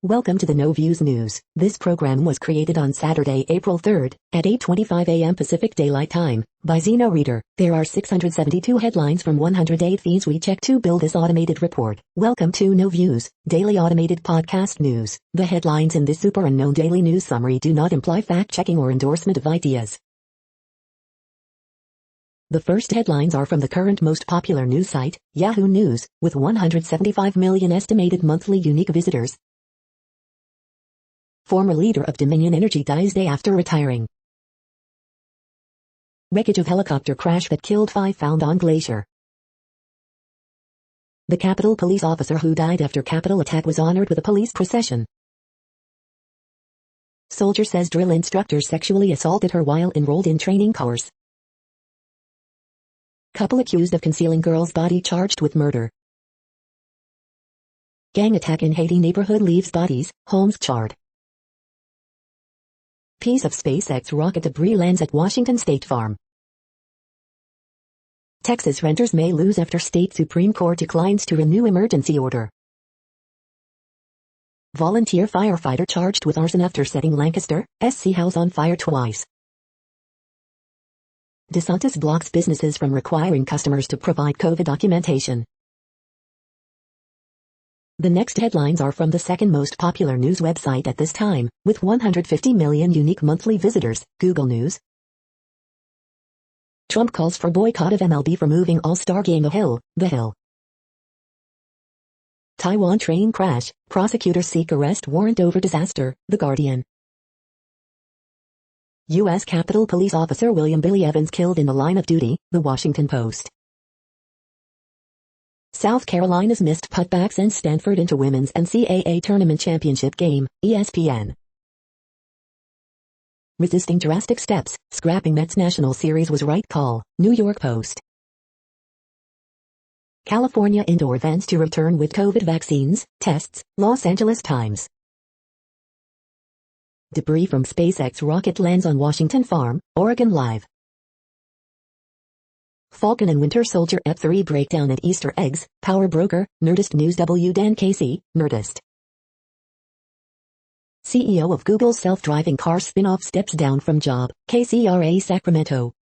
Welcome to the No Views News. This program was created on Saturday, April 3rd, at 8:25 a.m. Pacific Daylight Time, by Zeno Reader. There are 672 headlines from 108 feeds we check to build this automated report. Welcome to No Views, daily automated podcast news. The headlines in this super unknown daily news summary do not imply fact-checking or endorsement of ideas. The first headlines are from the current most popular news site, Yahoo News, with 175 million estimated monthly unique visitors. Former leader of Dominion Energy dies day after retiring. Wreckage of helicopter crash that killed 5 found on glacier. The Capitol police officer who died after Capitol attack was honored with a police procession. Soldier says drill instructor sexually assaulted her while enrolled in training course. Couple accused of concealing girl's body charged with murder. Gang attack in Haiti neighborhood leaves bodies, homes charred. Piece of SpaceX rocket debris lands at Washington State Farm. Texas renters may lose after state Supreme Court declines to renew emergency order. Volunteer firefighter charged with arson after setting Lancaster, SC house on fire twice. DeSantis blocks businesses from requiring customers to provide COVID documentation. The next headlines are from the second most popular news website at this time, with 150 million unique monthly visitors, Google News. Trump calls for boycott of MLB for moving All-Star Game The Hill. Taiwan train crash, prosecutors seek arrest warrant over disaster, The Guardian. U.S. Capitol Police Officer William Billy Evans killed in the line of duty, The Washington Post. South Carolina's missed putbacks and Stanford into women's NCAA tournament championship game, ESPN. Resisting drastic steps, scrapping Mets National Series was right call, New York Post. California indoor events to return with COVID vaccines, tests, Los Angeles Times. Debris from SpaceX rocket lands on Washington farm, Oregon Live. Falcon and Winter Soldier Ep3 breakdown at Easter eggs, power broker, Nerdist News Dan Casey, Nerdist. CEO of Google's self-driving car spin-off steps down from job, KCRA Sacramento.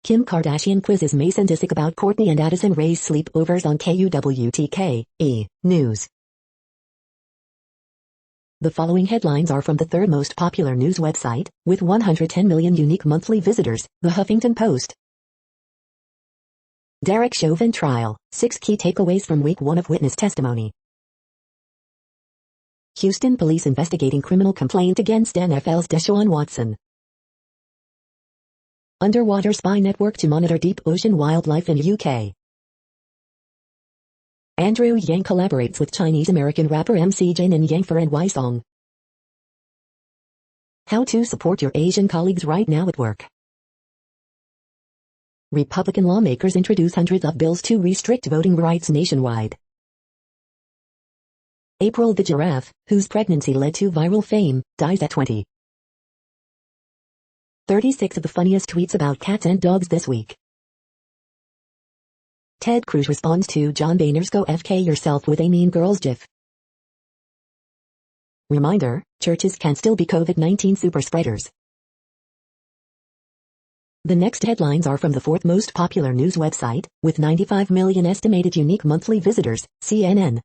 Kim Kardashian quizzes Mason Disick about Kourtney and Addison Rae's sleepovers on KUWTK, News. The following headlines are from the third most popular news website, with 110 million unique monthly visitors, The Huffington Post. Derek Chauvin trial, 6 key takeaways from week 1 of witness testimony. Houston police investigating criminal complaint against NFL's Deshaun Watson. Underwater spy network to monitor deep ocean wildlife in UK. Andrew Yang collaborates with Chinese-American rapper MC Jin in Yang for NY song. How to support your Asian colleagues right now at work. Republican lawmakers introduce hundreds of bills to restrict voting rights nationwide. April the giraffe, whose pregnancy led to viral fame, dies at 20. 36 of the funniest tweets about cats and dogs this week. Ted Cruz responds to John Boehner's "Go FK yourself" with a Mean Girls gif. Reminder, churches can still be COVID-19 super spreaders. The next headlines are from the fourth most popular news website, with 95 million estimated unique monthly visitors, CNN.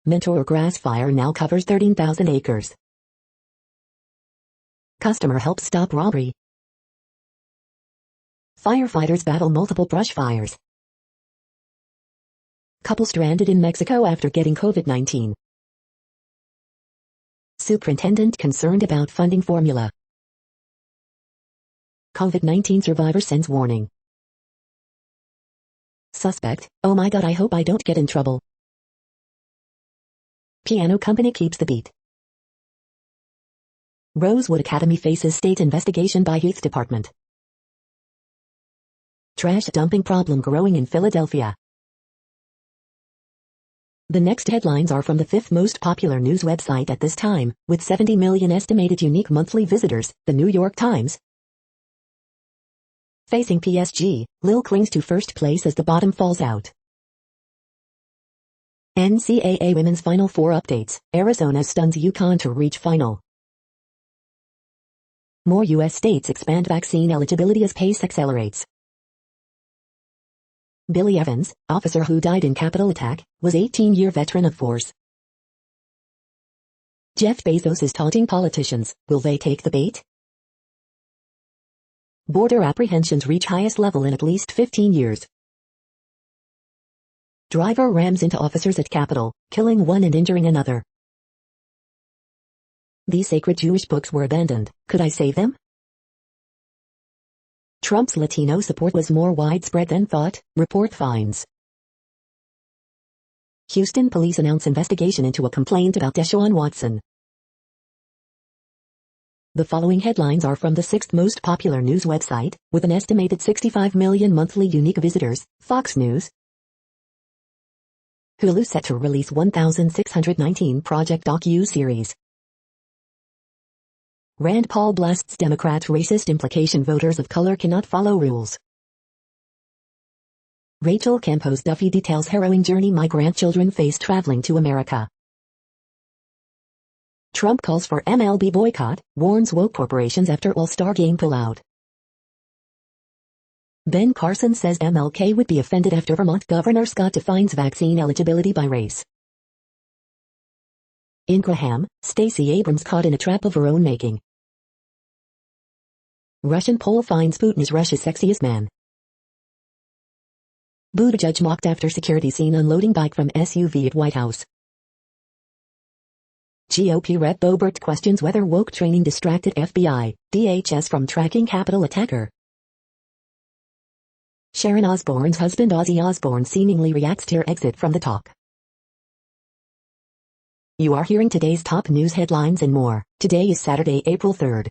Mentor grass fire now covers 13,000 acres. Customer helps stop robbery. Firefighters battle multiple brush fires. Couple stranded in Mexico after getting COVID-19. Superintendent concerned about funding formula. COVID-19 survivor sends warning. Suspect, "Oh my God, I hope I don't get in trouble." Piano company keeps the beat. Rosewood Academy faces state investigation by Youth Department. Trash dumping problem growing in Philadelphia. The next headlines are from the fifth most popular news website at this time, with 70 million estimated unique monthly visitors, The New York Times. Facing PSG, Lil clings to first place as the bottom falls out. NCAA Women's Final Four updates. Arizona stuns UConn to reach final. More U.S. states expand vaccine eligibility as pace accelerates. Billy Evans, officer who died in Capitol attack, was 18-year veteran of force. Jeff Bezos is taunting politicians. Will they take the bait? Border apprehensions reach highest level in at least 15 years. Driver rams into officers at Capitol, killing one and injuring another. These sacred Jewish books were abandoned. Could I save them? Trump's Latino support was more widespread than thought, report finds. Houston police announce investigation into a complaint about Deshaun Watson. The following headlines are from the sixth most popular news website, with an estimated 65 million monthly unique visitors, Fox News. Hulu set to release 1619 Project docu-series. Rand Paul blasts Democrats' racist implication voters of color cannot follow rules. Rachel Campos Duffy details harrowing journey my grandchildren face traveling to America. Trump calls for MLB boycott, warns woke corporations after All-Star game pullout. Ben Carson says MLK would be offended after Vermont Governor Scott defines vaccine eligibility by race. In Graham, Stacey Abrams caught in a trap of her own making. Russian poll finds Putin is Russia's sexiest man. Buttigieg mocked after security seen unloading bike from SUV at White House. GOP Rep Boebert questions whether woke training distracted FBI, DHS from tracking Capitol attacker. Sharon Osbourne's husband Ozzy Osbourne seemingly reacts to her exit from the talk. You are hearing today's top news headlines and more. Today is Saturday, April 3rd.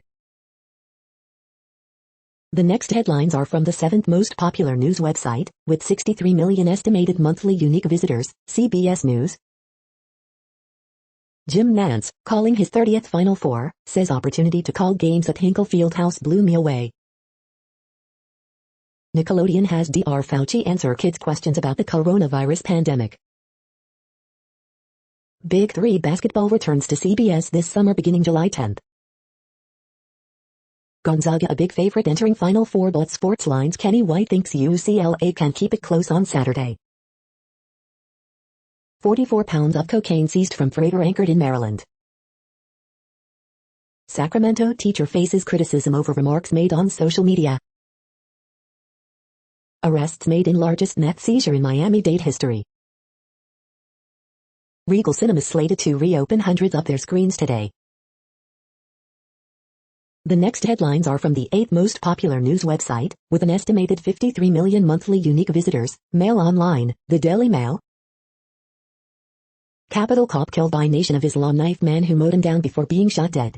The next headlines are from the seventh most popular news website, with 63 million estimated monthly unique visitors, CBS News. Jim Nantz, calling his 30th Final Four, says opportunity to call games at Hinkle Fieldhouse blew me away. Nickelodeon has Dr. Fauci answer kids' questions about the coronavirus pandemic. Big Three basketball returns to CBS this summer beginning July 10th. Gonzaga a big favorite entering Final Four, but sports lines Kenny White thinks UCLA can keep it close on Saturday. 44 pounds of cocaine seized from freighter anchored in Maryland. Sacramento teacher faces criticism over remarks made on social media. Arrests made in largest meth seizure in Miami-Dade history. Regal Cinemas slated to reopen hundreds of their screens today. The next headlines are from the eighth most popular news website, with an estimated 53 million monthly unique visitors, Mail Online, the Daily Mail. Capitol cop killed by Nation of Islam knife man who mowed him down before being shot dead.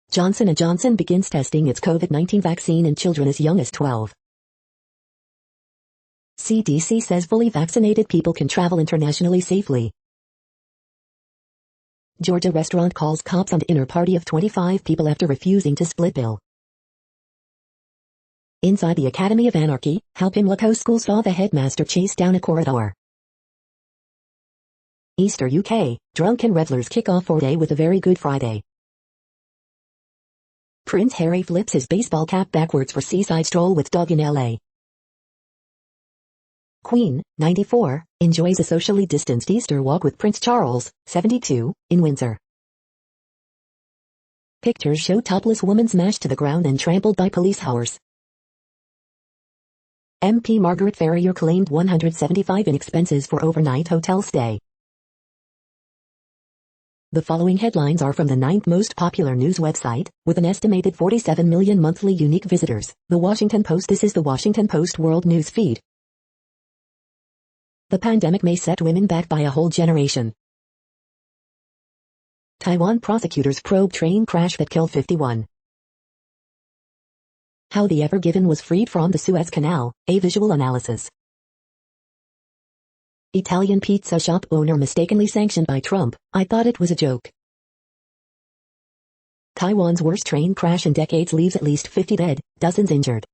Johnson & Johnson begins testing its COVID-19 vaccine in children as young as 12. CDC says fully vaccinated people can travel internationally safely. Georgia restaurant calls cops on dinner party of 25 people after refusing to split bill. Inside the Academy of Anarchy, how Pimlico School saw the headmaster chase down a corridor. Easter UK, drunken revelers kick off 4-day with a very good Friday. Prince Harry flips his baseball cap backwards for seaside stroll with dog in LA. Queen, 94, enjoys a socially distanced Easter walk with Prince Charles, 72, in Windsor. Pictures show topless woman smashed to the ground and trampled by police horse. MP Margaret Ferrier claimed $175 in expenses for overnight hotel stay. The following headlines are from the ninth most popular news website, with an estimated 47 million monthly unique visitors, The Washington Post. This is the Washington Post World News Feed. The pandemic may set women back by a whole generation. Taiwan prosecutors probe train crash that killed 51. How the Ever Given was freed from the Suez Canal, a visual analysis. Italian pizza shop owner mistakenly sanctioned by Trump, I thought it was a joke. Taiwan's worst train crash in decades leaves at least 50 dead, dozens injured.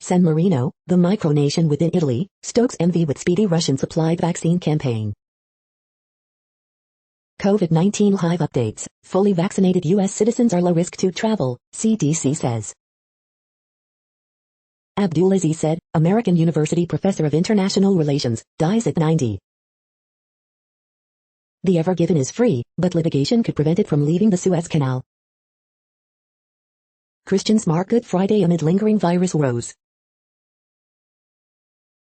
San Marino, the micronation within Italy, stokes envy with speedy Russian-supplied vaccine campaign. COVID-19 live updates. Fully vaccinated U.S. citizens are low risk to travel, CDC says. Abdulaziz said, American University professor of international relations, dies at 90. The Ever Given is free, but litigation could prevent it from leaving the Suez Canal. Christians mark Good Friday amid lingering virus woes.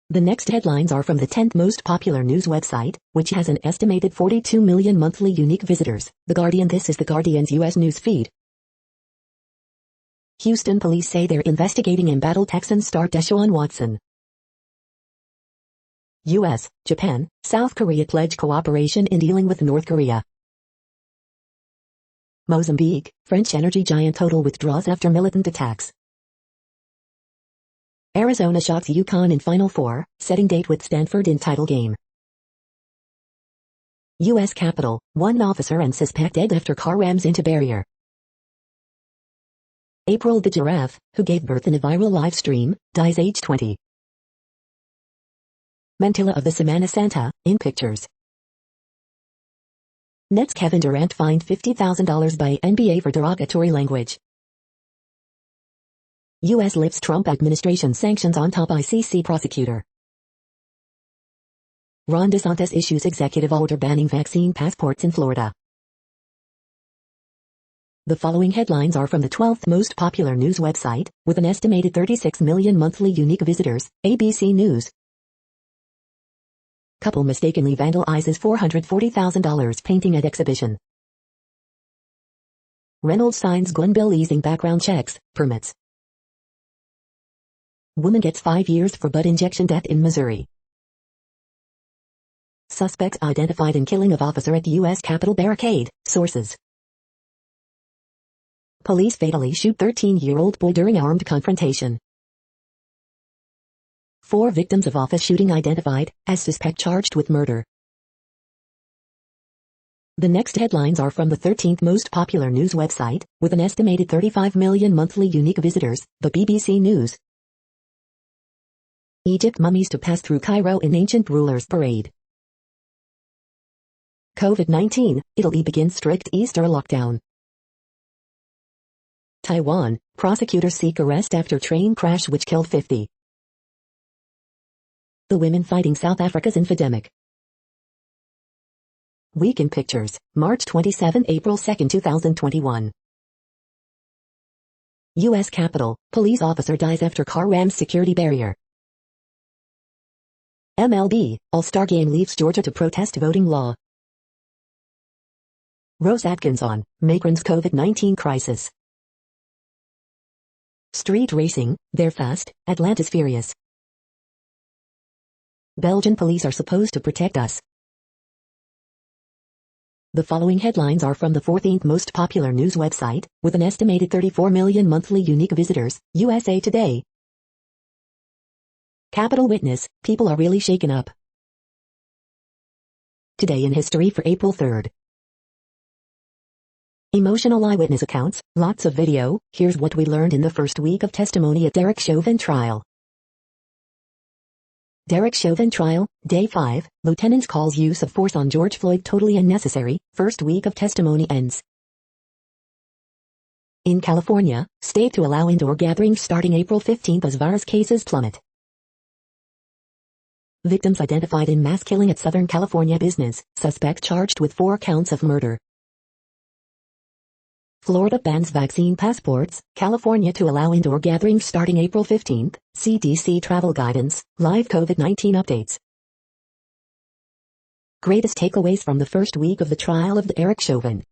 The next headlines are from the 10th most popular news website, which has an estimated 42 million monthly unique visitors, The Guardian. This is The Guardian's U.S. news feed. Houston police say they're investigating embattled Texan star Deshaun Watson. U.S., Japan, South Korea pledge cooperation in dealing with North Korea. Mozambique, French energy giant total withdraws after militant attacks. Arizona shocks UConn in Final Four, setting date with Stanford in title game. U.S. Capitol, one officer and suspect dead after car rams into barrier. April the giraffe, who gave birth in a viral live stream, dies age 20. Mantilla of the Semana Santa, in pictures. Nets Kevin Durant fined $50,000 by NBA for derogatory language. U.S. lifts Trump administration sanctions on top ICC prosecutor. Ron DeSantis issues executive order banning vaccine passports in Florida. The following headlines are from the 12th most popular news website, with an estimated 36 million monthly unique visitors, ABC News. Couple mistakenly vandalizes $440,000 painting at exhibition. Reynolds signs gun bill easing background checks, permits. Woman gets 5 years for butt injection death in Missouri. Suspects identified in killing of officer at the U.S. Capitol barricade, sources. Police fatally shoot 13-year-old boy during armed confrontation. 4 victims of office shooting identified, as suspect charged with murder. The next headlines are from the 13th most popular news website, with an estimated 35 million monthly unique visitors, the BBC News. Egypt mummies to pass through Cairo in ancient rulers' parade. COVID-19, Italy begins strict Easter lockdown. Taiwan, prosecutors seek arrest after train crash which killed 50. The women fighting South Africa's infodemic. Week in Pictures, March 27 – April 2, 2021. U.S. Capitol, police officer dies after car rams security barrier. MLB, All-Star Game leaves Georgia to protest voting law. Rose Atkinson, Macron's COVID-19 crisis. Street racing, they're fast, Atlanta's furious. Belgian police are supposed to protect us. The following headlines are from the 14th most popular news website, with an estimated 34 million monthly unique visitors, USA Today. Capitol witness, people are really shaken up. Today in history for April 3rd. Emotional eyewitness accounts, lots of video. Here's what we learned in the first week of testimony at Derek Chauvin trial. Derek Chauvin trial, Day 5, Lieutenant calls use of force on George Floyd totally unnecessary, first week of testimony ends. In California, state to allow indoor gatherings starting April 15 as virus cases plummet. Victims identified in mass killing at Southern California business, suspect charged with 4 counts of murder. Florida bans vaccine passports, California to allow indoor gatherings starting April 15, CDC travel guidance, live COVID-19 updates. Greatest takeaways from the first week of the trial of Derek Chauvin.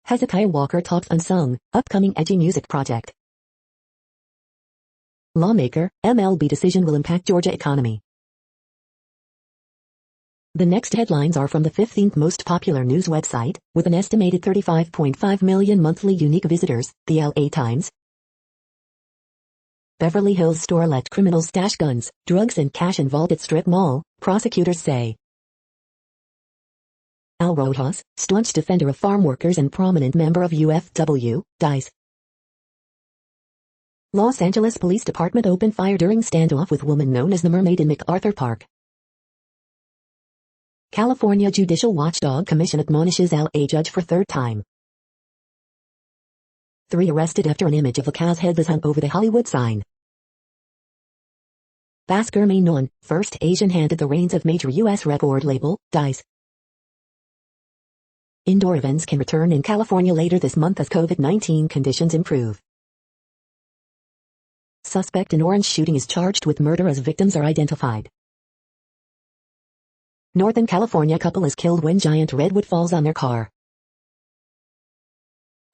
Hezekiah Walker talks unsung, upcoming edgy music project. Lawmaker, MLB decision will impact Georgia economy. The next headlines are from the 15th most popular news website, with an estimated 35.5 million monthly unique visitors, the LA Times. Beverly Hills store let criminals stash guns, drugs and cash in vault at strip mall, prosecutors say. Al Rojas, staunch defender of farm workers and prominent member of UFW, dies. Los Angeles Police Department opened fire during standoff with woman known as the Mermaid in MacArthur Park. California Judicial Watchdog Commission admonishes LA judge for third time. 3 arrested after an image of a cow's head was hung over the Hollywood sign. Basker Maynon, first Asian handed the reins of major U.S. record label, dies. Indoor events can return in California later this month as COVID-19 conditions improve. Suspect in Orange shooting is charged with murder as victims are identified. Northern California couple is killed when giant redwood falls on their car.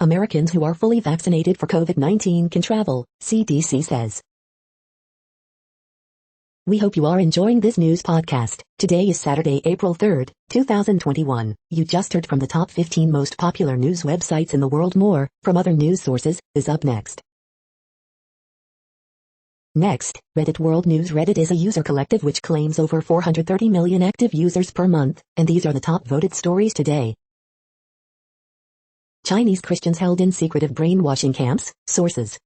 Americans who are fully vaccinated for COVID-19 can travel, CDC says. We hope you are enjoying this news podcast. Today is Saturday, April 3rd, 2021. You just heard from the top 15 most popular news websites in the world. More from other news sources is up next. Next, Reddit World News. Reddit is a user collective which claims over 430 million active users per month, and these are the top voted stories today. Chinese Christians held in secretive brainwashing camps, sources.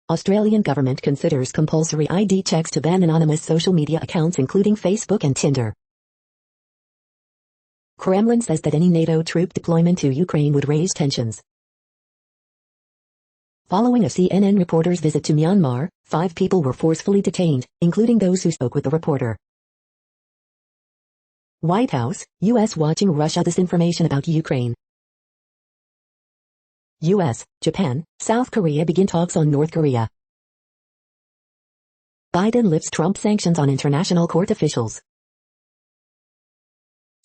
Australian government considers compulsory ID checks to ban anonymous social media accounts including Facebook and Tinder. Kremlin says that any NATO troop deployment to Ukraine would raise tensions. Following a CNN reporter's visit to Myanmar, 5 people were forcefully detained, including those who spoke with the reporter. White House, U.S. watching Russia disinformation about Ukraine. U.S., Japan, South Korea begin talks on North Korea. Biden lifts Trump sanctions on international court officials.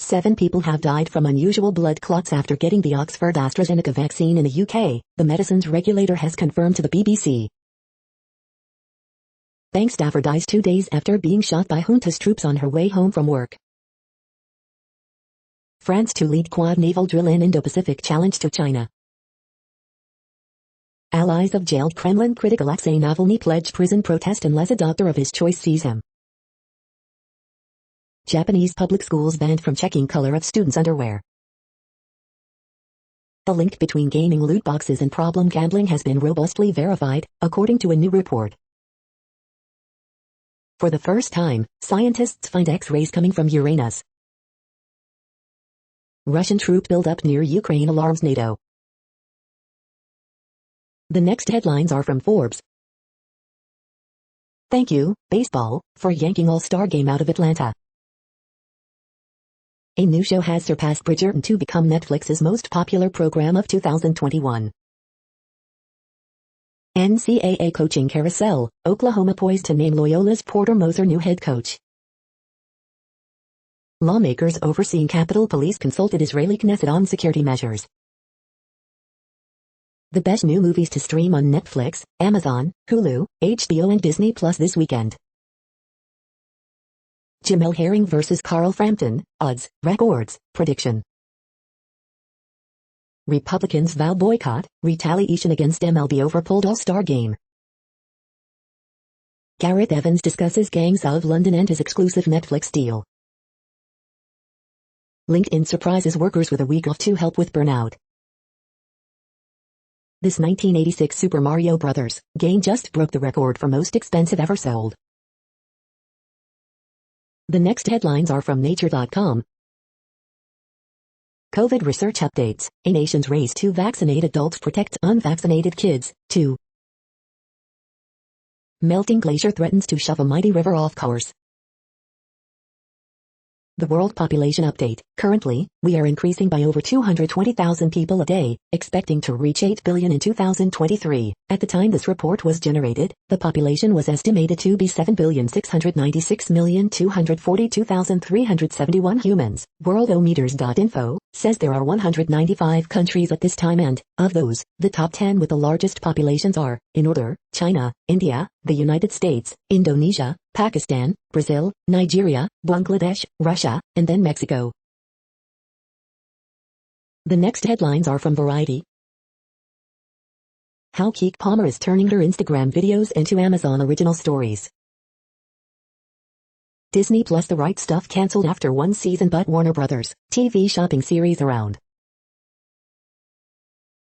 7 people have died from unusual blood clots after getting the Oxford AstraZeneca vaccine in the UK, the medicines regulator has confirmed to the BBC. Bank staffer dies 2 days after being shot by junta's troops on her way home from work. France to lead Quad naval drill in Indo-Pacific challenge to China. Allies of jailed Kremlin critic Alexei Navalny pledge prison protest unless a doctor of his choice sees him. Japanese public schools banned from checking color of students' underwear. The link between gaming loot boxes and problem gambling has been robustly verified, according to a new report. For the first time, scientists find X-rays coming from Uranus. Russian troop buildup near Ukraine alarms NATO. The next headlines are from Forbes. Thank you, baseball, for yanking All-Star Game out of Atlanta. A new show has surpassed Bridgerton to become Netflix's most popular program of 2021. NCAA coaching carousel, Oklahoma poised to name Loyola's Porter Moser new head coach. Lawmakers overseeing Capitol Police consulted Israeli Knesset on security measures. The best new movies to stream on Netflix, Amazon, Hulu, HBO and Disney Plus this weekend. Jamel Herring vs. Carl Frampton, odds, records, prediction. Republicans vow boycott, retaliation against MLB over pulled All-Star Game. Gareth Evans discusses Gangs of London and his exclusive Netflix deal. LinkedIn surprises workers with a week off to help with burnout. This 1986 Super Mario Bros. Game just broke the record for most expensive ever sold. The next headlines are from Nature.com. COVID research updates. A nation's race to vaccinate adults protects unvaccinated kids. 2. Melting glacier threatens to shove a mighty river off course. The World Population Update. Currently, we are increasing by over 220,000 people a day, expecting to reach 8 billion in 2023. At the time this report was generated, the population was estimated to be 7,696,242,371 humans. Worldometers.info says there are 195 countries at this time and, of those, the top 10 with the largest populations are, in order, China, India, the United States, Indonesia, Pakistan, Brazil, Nigeria, Bangladesh, Russia, and then Mexico. The next headlines are from Variety. How Keke Palmer is turning her Instagram videos into Amazon original stories. Disney Plus The Right Stuff cancelled after 1 season but Warner Brothers TV shopping series around.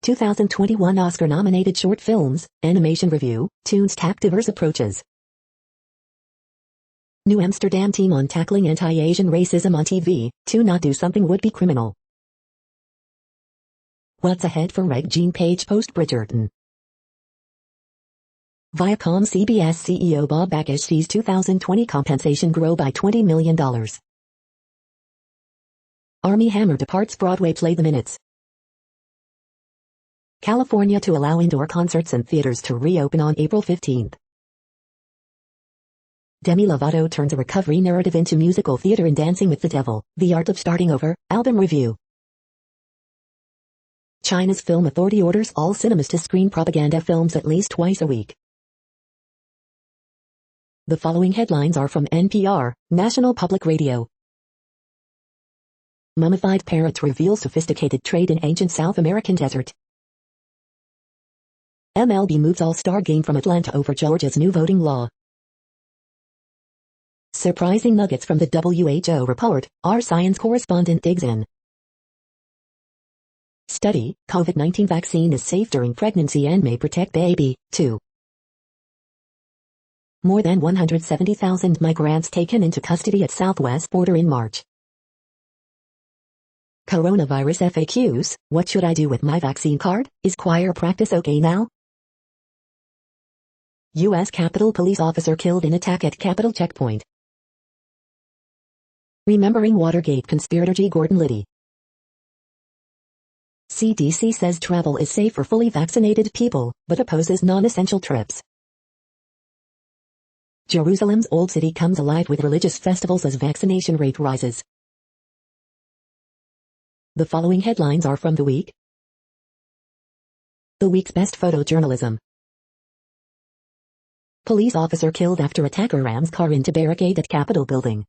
2021 Oscar-nominated short films, animation review, Tunes Tap Diverse Approaches. New Amsterdam team on tackling anti-Asian racism on TV, to not do something would be criminal. What's ahead for Reg Jean Page post-Bridgerton? Viacom CBS CEO Bob Bakish sees 2020 compensation grow by $20 million. Armie Hammer departs Broadway play The Minutes. California to allow indoor concerts and theaters to reopen on April 15. Demi Lovato turns a recovery narrative into musical theater in Dancing with the Devil, The Art of Starting Over, album review. China's Film Authority orders all cinemas to screen propaganda films at least twice a week. The following headlines are from NPR, National Public Radio. Mummified parrot reveals sophisticated trade in ancient South American desert. MLB moves All-Star game from Atlanta over Georgia's new voting law. Surprising nuggets from the WHO report, our science correspondent digs in. Study, COVID-19 vaccine is safe during pregnancy and may protect baby, too. More than 170,000 migrants taken into custody at southwest border in March. Coronavirus FAQs, what should I do with my vaccine card? Is choir practice okay now? U.S. Capitol Police officer killed in attack at Capitol checkpoint. Remembering Watergate conspirator G. Gordon Liddy. CDC says travel is safe for fully vaccinated people, but opposes non-essential trips. Jerusalem's Old City comes alive with religious festivals as vaccination rate rises. The following headlines are from The Week. The Week's best photojournalism. Police officer killed after attacker rams car into barricade at Capitol building.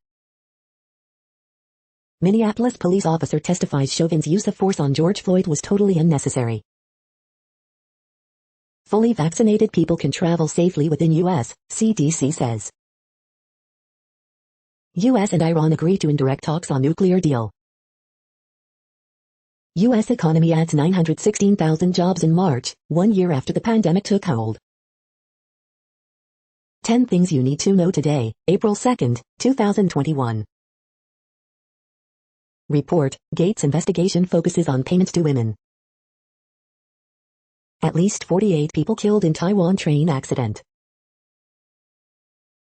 Minneapolis police officer testifies Chauvin's use of force on George Floyd was totally unnecessary. Fully vaccinated people can travel safely within U.S., CDC says. U.S. and Iran agree to indirect talks on nuclear deal. U.S. economy adds 916,000 jobs in March, 1 year after the pandemic took hold. 10 things you need to know today, April 2, 2021. Report, Gates investigation focuses on payments to women. At least 48 people killed in Taiwan train accident.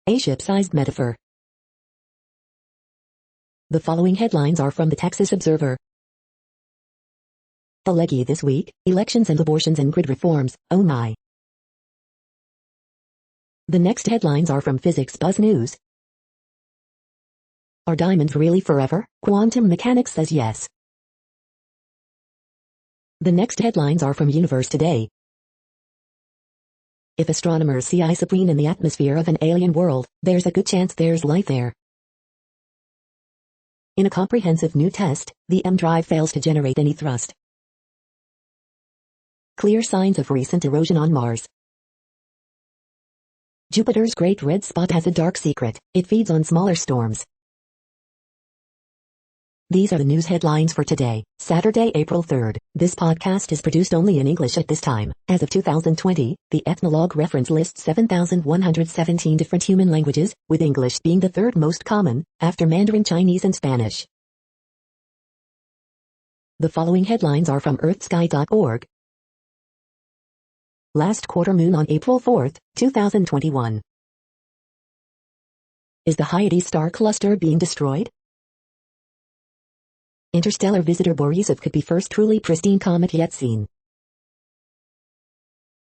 A ship-sized metaphor. The following headlines are from the Texas Observer. The Leggy this week, elections and abortions and grid reforms, oh my. The next headlines are from Physics Buzz News. Are diamonds really forever? Quantum mechanics says yes. The next headlines are from Universe Today. If astronomers see isoprene in the atmosphere of an alien world, there's a good chance there's life there. In a comprehensive new test, the M drive fails to generate any thrust. Clear signs of recent erosion on Mars. Jupiter's Great Red Spot has a dark secret, it feeds on smaller storms. These are the news headlines for today, Saturday, April 3rd. This podcast is produced only in English at this time. As of 2020, the Ethnologue reference lists 7,117 different human languages, with English being the third most common, after Mandarin Chinese and Spanish. The following headlines are from earthsky.org. Last quarter moon on April 4th, 2021. Is the Hyades star cluster being destroyed? Interstellar visitor Borisov could be first truly pristine comet yet seen.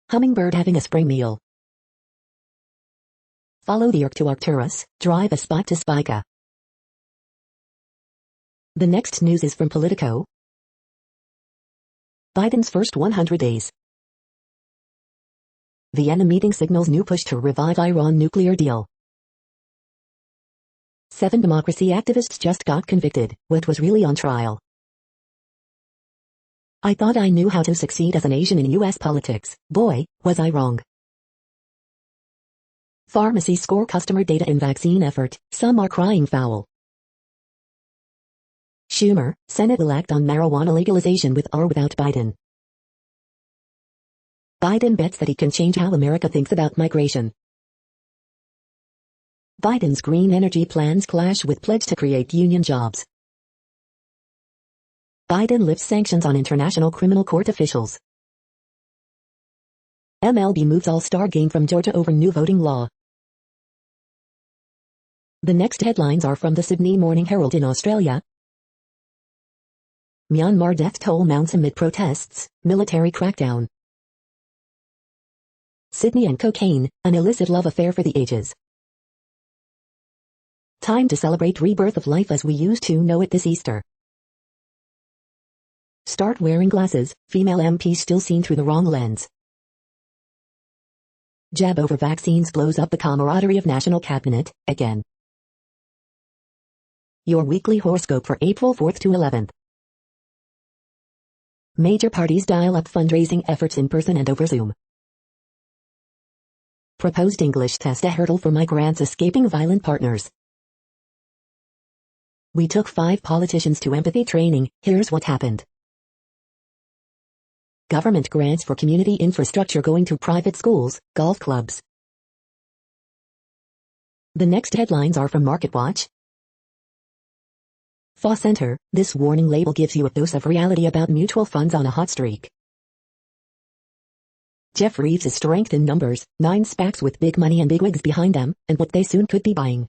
Hummingbird having a spring meal. Follow the Arc to Arcturus, drive a spot to Spica. The next news is from Politico. Biden's first 100 days. Vienna meeting signals new push to revive Iran nuclear deal. 7 democracy activists just got convicted, what was really on trial. I thought I knew how to succeed as an Asian in U.S. politics, boy, was I wrong. Pharmacies score customer data in vaccine effort, some are crying foul. Schumer, Senate will act on marijuana legalization with or without Biden. Biden bets that he can change how America thinks about migration. Biden's green energy plans clash with pledge to create union jobs. Biden lifts sanctions on International Criminal Court officials. MLB moves All-Star game from Georgia over new voting law. The next headlines are from the Sydney Morning Herald in Australia. Myanmar death toll mounts amid protests, military crackdown. Sydney and cocaine, an illicit love affair for the ages. Time to celebrate rebirth of life as we used to know it this Easter. Start wearing glasses, female MP still seen through the wrong lens. Jab over vaccines blows up the camaraderie of National Cabinet, again. Your weekly horoscope for April 4th to 11th. Major parties dial up fundraising efforts in person and over Zoom. Proposed English test a hurdle for migrants escaping violent partners. We took 5 politicians to empathy training, here's what happened. Government grants for community infrastructure going to private schools, golf clubs. The next headlines are from MarketWatch. FA Center, this warning label gives you a dose of reality about mutual funds on a hot streak. Jeff Reeves' strength in numbers, 9 SPACs with big money and bigwigs behind them, and what they soon could be buying.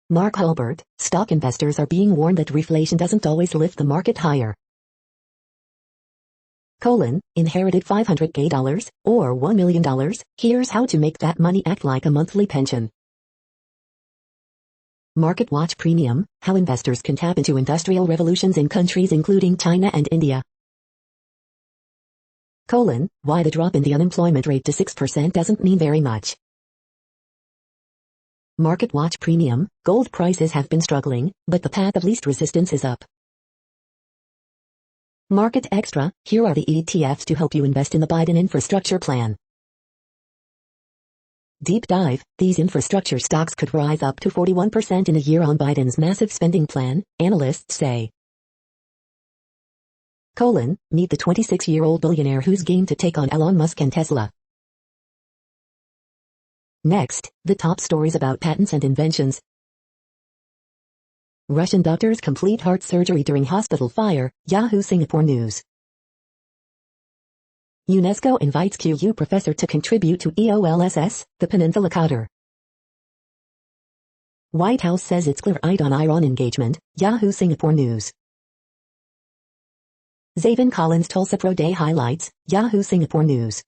Mark Hulbert, stock investors are being warned that reflation doesn't always lift the market higher. Inherited $500K, or $1 million, here's how to make that money act like a monthly pension. MarketWatch Premium, how investors can tap into industrial revolutions in countries including China and India. Why the drop in the unemployment rate to 6% doesn't mean very much. MarketWatch Premium, gold prices have been struggling, but the path of least resistance is up. Market Extra, here are the ETFs to help you invest in the Biden infrastructure plan. Deep Dive, these infrastructure stocks could rise up to 41% in a year on Biden's massive spending plan, analysts say. Meet the 26-year-old billionaire who's game to take on Elon Musk and Tesla. Next, the top stories about patents and inventions. Russian doctors complete heart surgery during hospital fire, Yahoo Singapore News. UNESCO invites QU professor to contribute to EOLSS, the Peninsula Coder. White House says it's clear-eyed on Iran engagement, Yahoo Singapore News. Zayvon Collins Tulsa Pro Day highlights, Yahoo Singapore News.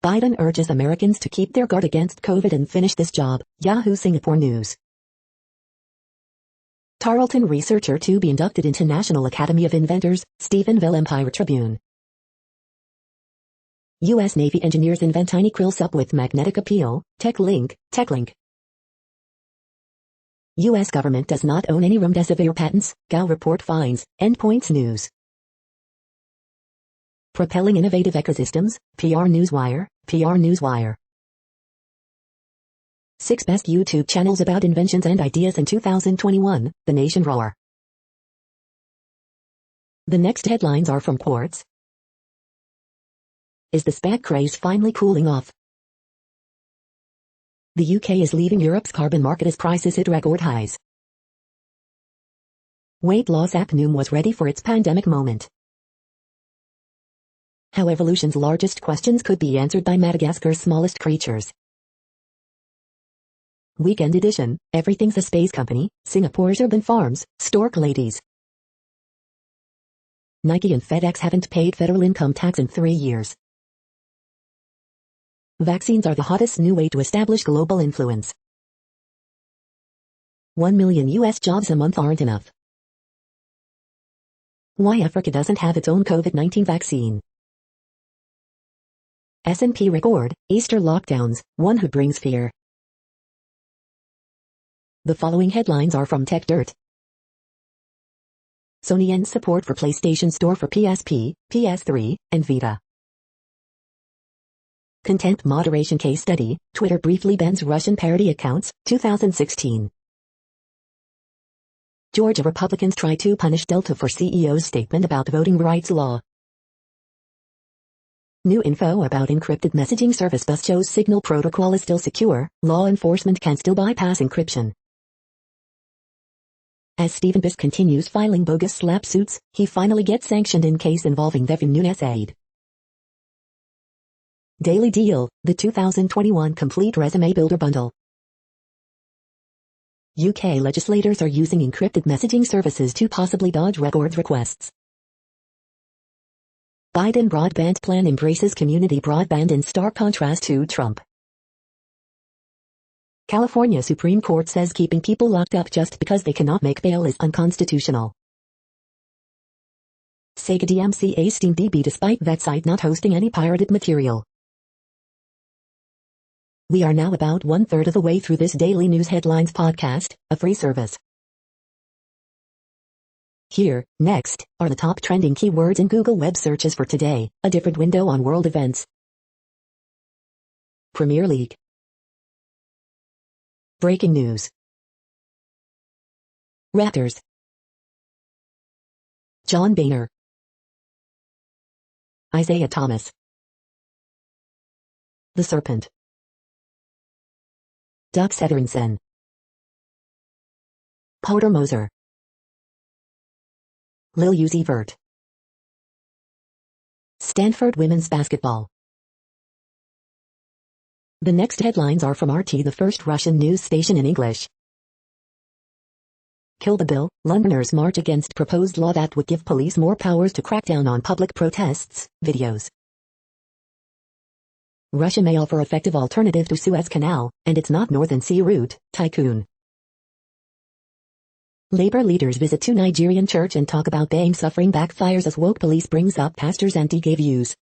Biden urges Americans to keep their guard against COVID and finish this job, Yahoo Singapore News. Tarleton researcher to be inducted into National Academy of Inventors, Stephenville Empire Tribune. U.S. Navy engineers invent tiny krill sup with magnetic appeal, TechLink. U.S. government does not own any remdesivir patents, Gao report finds, Endpoints News. Propelling innovative ecosystems, PR Newswire. 6 best YouTube channels about inventions and ideas in 2021, The Nation Roar. The next headlines are from Quartz. Is the SPAC craze finally cooling off? The UK is leaving Europe's carbon market as prices hit record highs. Weight loss app Noom was ready for its pandemic moment. How evolution's largest questions could be answered by Madagascar's smallest creatures. Weekend edition, everything's a space company, Singapore's urban farms, stork ladies. Nike and FedEx haven't paid federal income tax in 3 years. Vaccines are the hottest new way to establish global influence. 1 million U.S. jobs a month aren't enough. Why Africa doesn't have its own COVID-19 vaccine. S&P record, Easter lockdowns, one who brings fear. The following headlines are from TechDirt. Sony ends support for PlayStation Store for PSP, PS3, and Vita. Content moderation case study, Twitter briefly bans Russian parody accounts, 2016. Georgia Republicans try to punish Delta for CEO's statement about voting rights law. New info about encrypted messaging service bus shows Signal protocol is still secure, law enforcement can still bypass encryption. As Stephen Biss continues filing bogus slap suits, he finally gets sanctioned in case involving Devin Nunes aide. Daily Deal, the 2021 Complete Resume Builder Bundle. UK legislators are using encrypted messaging services to possibly dodge records requests. Biden broadband plan embraces community broadband in stark contrast to Trump. California Supreme Court says keeping people locked up just because they cannot make bail is unconstitutional. Sega DMCA Steam DB despite that site not hosting any pirated material. We are now about 1/3 of the way through this daily news headlines podcast, a free service. Here, next, are the top trending keywords in Google web searches for today, a different window on world events. Premier League. Breaking news. Raptors. John Boehner. Isaiah Thomas. The Serpent. Doug Severinsen. Porter Moser. Lil Uzi Vert. Stanford women's basketball. The next headlines are from RT, the first Russian news station in English. Kill the bill, Londoners march against proposed law that would give police more powers to crack down on public protests, videos. Russia may offer effective alternative to Suez Canal, and it's not Northern Sea route, tycoon. Labor leaders visit to Nigerian church and talk about BAME suffering backfires as woke police brings up pastor's anti-gay views.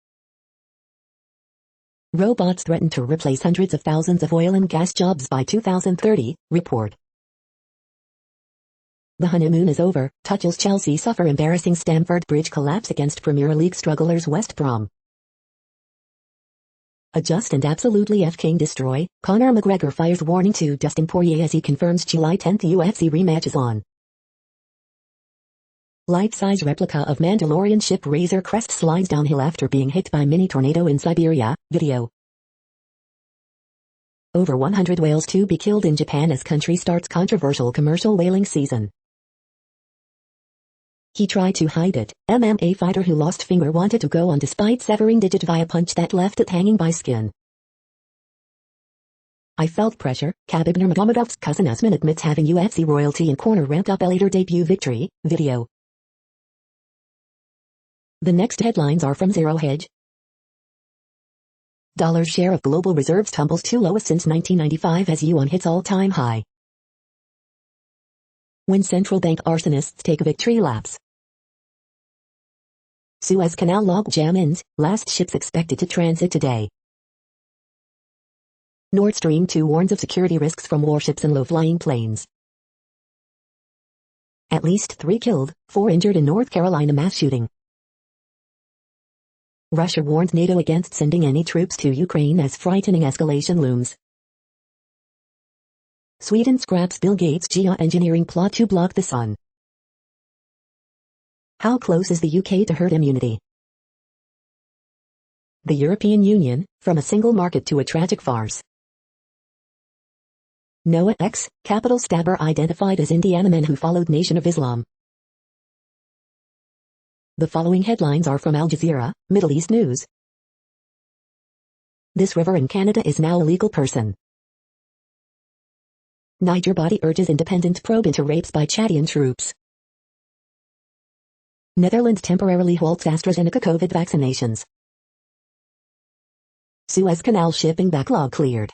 Robots threaten to replace hundreds of thousands of oil and gas jobs by 2030, report. The honeymoon is over, Tuchel's Chelsea suffer embarrassing Stamford Bridge collapse against Premier League strugglers West Brom. A just and absolutely F-King destroy, Conor McGregor fires warning to Dustin Poirier as he confirms July 10th UFC rematch is on. Life-size replica of Mandalorian ship Razor Crest slides downhill after being hit by mini tornado in Siberia, video. Over 100 whales to be killed in Japan as country starts controversial commercial whaling season. He tried to hide it, MMA fighter who lost finger wanted to go on despite severing digit via punch that left it hanging by skin. I felt pressure, Khabib Nurmagomedov's cousin Usman admits having UFC royalty in corner ramped up later debut victory, video. The next headlines are from Zero Hedge. Dollar's share of global reserves tumbles to lowest since 1995 as yuan hits all-time high. When central bank arsonists take victory laps. Suez Canal log jam ends, last ships expected to transit today. Nord Stream 2 warns of security risks from warships and low-flying planes. At least 3 killed, 4 injured in North Carolina mass shooting. Russia warns NATO against sending any troops to Ukraine as frightening escalation looms. Sweden scraps Bill Gates' geoengineering plot to block the sun. How close is the UK to herd immunity? The European Union, from a single market to a tragic farce. Noah X, capital stabber identified as Indiana man who followed Nation of Islam. The following headlines are from Al Jazeera, Middle East News. This river in Canada is now a legal person. Niger body urges independent probe into rapes by Chadian troops. Netherlands temporarily halts AstraZeneca COVID vaccinations. Suez Canal shipping backlog cleared.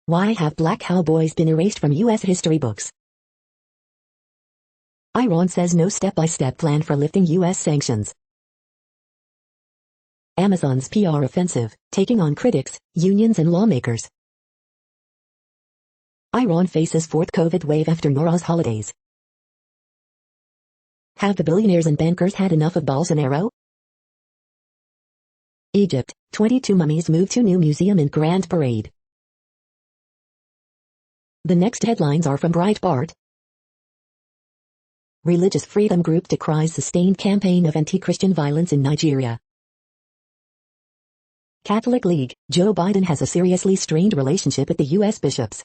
Why have black cowboys been erased from U.S. history books? Iran says no step-by-step plan for lifting U.S. sanctions. Amazon's PR offensive, taking on critics, unions and lawmakers. Iran faces fourth COVID wave after Nowruz holidays. Have the billionaires and bankers had enough of Bolsonaro? Egypt, 22 mummies moved to new museum in Grand Parade. The next headlines are from Breitbart. Religious freedom group decries sustained campaign of anti-Christian violence in Nigeria. Catholic League, Joe Biden has a seriously strained relationship with the U.S. bishops.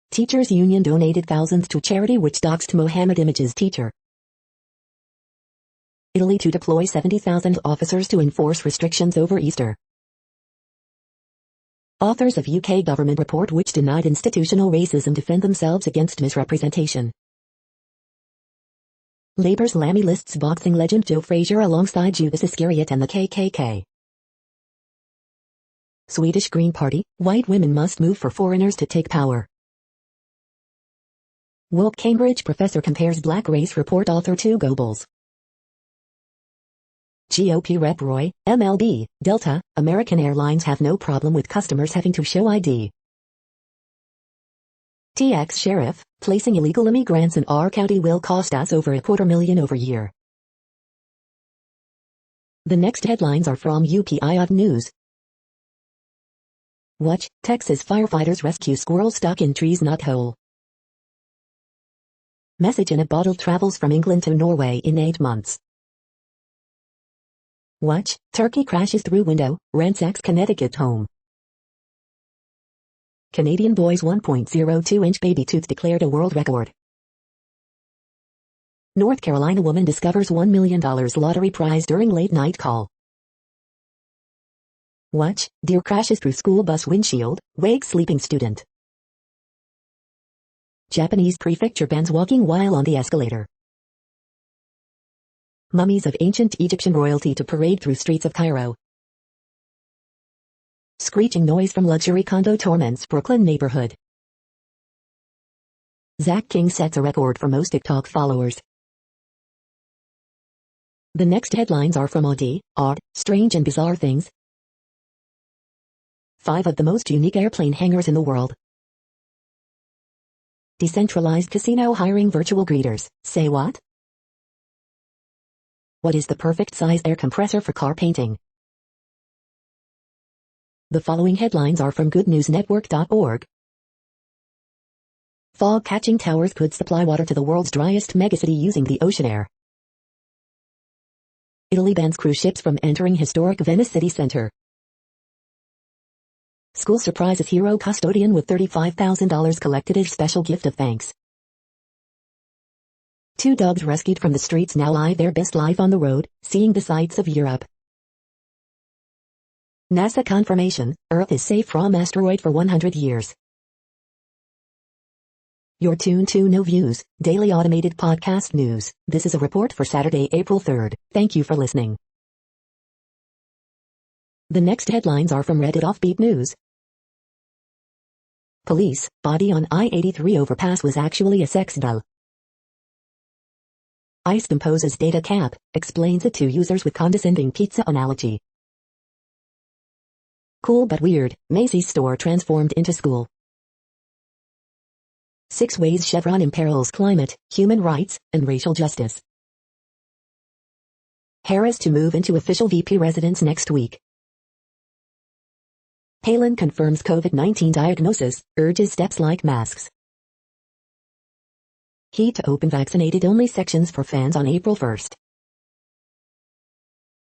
Teachers Union donated thousands to charity which doxed Mohammed Image's teacher. Italy to deploy 70,000 officers to enforce restrictions over Easter. Authors of UK government report which denied institutional racism defend themselves against misrepresentation. Labour's Lammy lists boxing legend Joe Frazier alongside Judas Iscariot and the KKK. Swedish Green Party, white women must move for foreigners to take power. Woke Cambridge professor compares black race report author to Goebbels. GOP Rep Roy, MLB, Delta, American Airlines have no problem with customers having to show ID. TX Sheriff, placing illegal immigrants in our county will cost us over $250,000 over year. The next headlines are from UPI News. Watch, Texas firefighters rescue squirrel stuck in tree's nut hole. Message in a bottle travels from England to Norway in 8 months. Watch, turkey crashes through window, ransacks Connecticut home. Canadian boy's 1.02-inch baby tooth declared a world record. North Carolina woman discovers $1 million lottery prize during late-night call. Watch, deer crashes through school bus windshield, wakes sleeping student. Japanese prefecture bans walking while on the escalator. Mummies of ancient Egyptian royalty to parade through streets of Cairo. Screeching noise from luxury condo torments Brooklyn neighborhood. Zach King sets a record for most TikTok followers. The next headlines are from Odd, Strange and Bizarre Things. 5 of the most unique airplane hangars in the world. Decentralized casino hiring virtual greeters. Say what? What is the perfect size air compressor for car painting? The following headlines are from goodnewsnetwork.org. Fog-catching towers could supply water to the world's driest megacity using the ocean air. Italy bans cruise ships from entering historic Venice city center. School surprises hero custodian with $35,000 collected as special gift of thanks. 2 dogs rescued from the streets now live their best life on the road, seeing the sights of Europe. NASA confirmation, Earth is safe from asteroid for 100 years. You're tuned to No Views, daily automated podcast news. This is a report for Saturday, April 3rd. Thank you for listening. The next headlines are from Reddit Offbeat News. Police, body on I-83 overpass was actually a sex doll. ICE imposes data cap, explains it to users with condescending pizza analogy. Cool but weird, Macy's store transformed into school. 6 ways Chevron imperils climate, human rights, and racial justice. Harris to move into official VP residence next week. Palin confirms COVID-19 diagnosis, urges steps like masks. Heat to open vaccinated-only sections for fans on April 1st.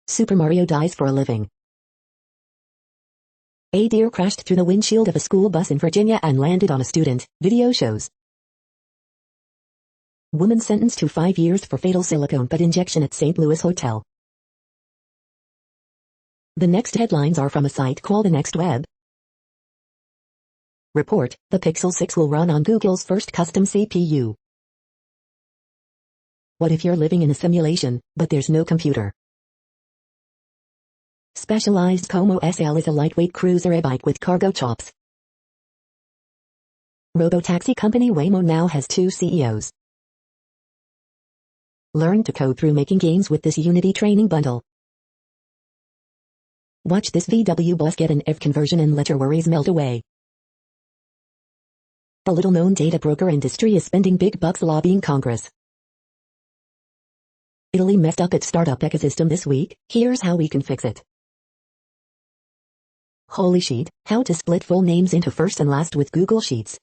Super Mario dies for a living. A deer crashed through the windshield of a school bus in Virginia and landed on a student, video shows. Woman sentenced to 5 years for fatal silicone butt injection at St. Louis hotel. The next headlines are from a site called The Next Web. Report, the Pixel 6 will run on Google's first custom CPU. What if you're living in a simulation, but there's no computer? Specialized Como SL is a lightweight cruiser e-bike with cargo chops. Robotaxi company Waymo now has 2 CEOs. Learn to code through making games with this Unity training bundle. Watch this VW bus get an EV conversion and let your worries melt away. The little-known data broker industry is spending big bucks lobbying Congress. Italy messed up its startup ecosystem this week, here's how we can fix it. Holy shit, how to split full names into first and last with Google Sheets.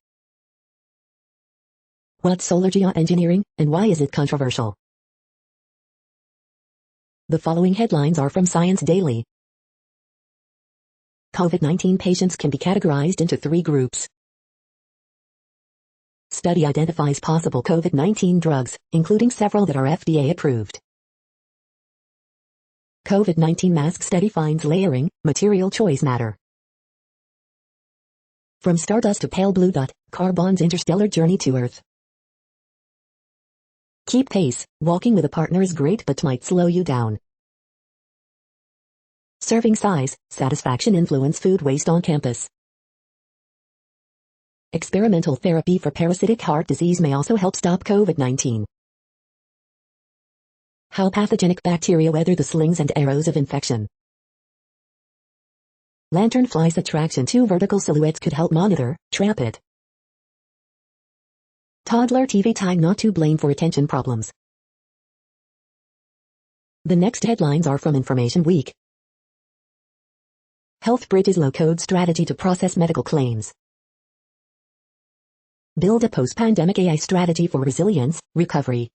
What's solar geoengineering, and why is it controversial? The following headlines are from Science Daily. COVID-19 patients can be categorized into 3 groups. Study identifies possible COVID-19 drugs, including several that are FDA approved. COVID-19 mask study finds layering, material choice matter. From stardust to pale blue dot, Carbon's interstellar journey to Earth. Keep pace, walking with a partner is great but might slow you down. Serving size, satisfaction influence food waste on campus. Experimental therapy for parasitic heart disease may also help stop COVID-19. How pathogenic bacteria weather the slings and arrows of infection. Lanternfly's attraction to vertical silhouettes could help monitor, trap it. Toddler TV time not to blame for attention problems. The next headlines are from Information Week. Health bridges low-code strategy to process medical claims. Build a post-pandemic AI strategy for resilience, recovery.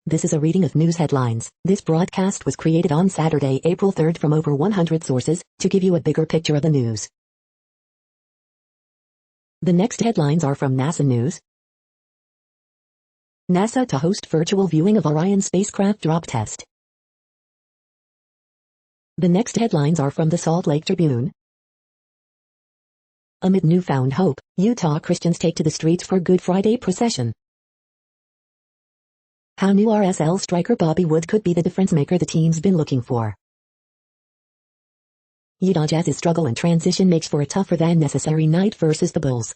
This is a reading of news headlines. This broadcast was created on Saturday, April 3rd from over 100 sources, to give you a bigger picture of the news. The next headlines are from NASA News. NASA to host virtual viewing of Orion spacecraft drop test. The next headlines are from the Salt Lake Tribune. Amid newfound hope, Utah Christians take to the streets for Good Friday procession. How new RSL striker Bobby Wood could be the difference maker the team's been looking for. Utah Jazz's struggle and transition makes for a tougher than necessary night versus the Bulls.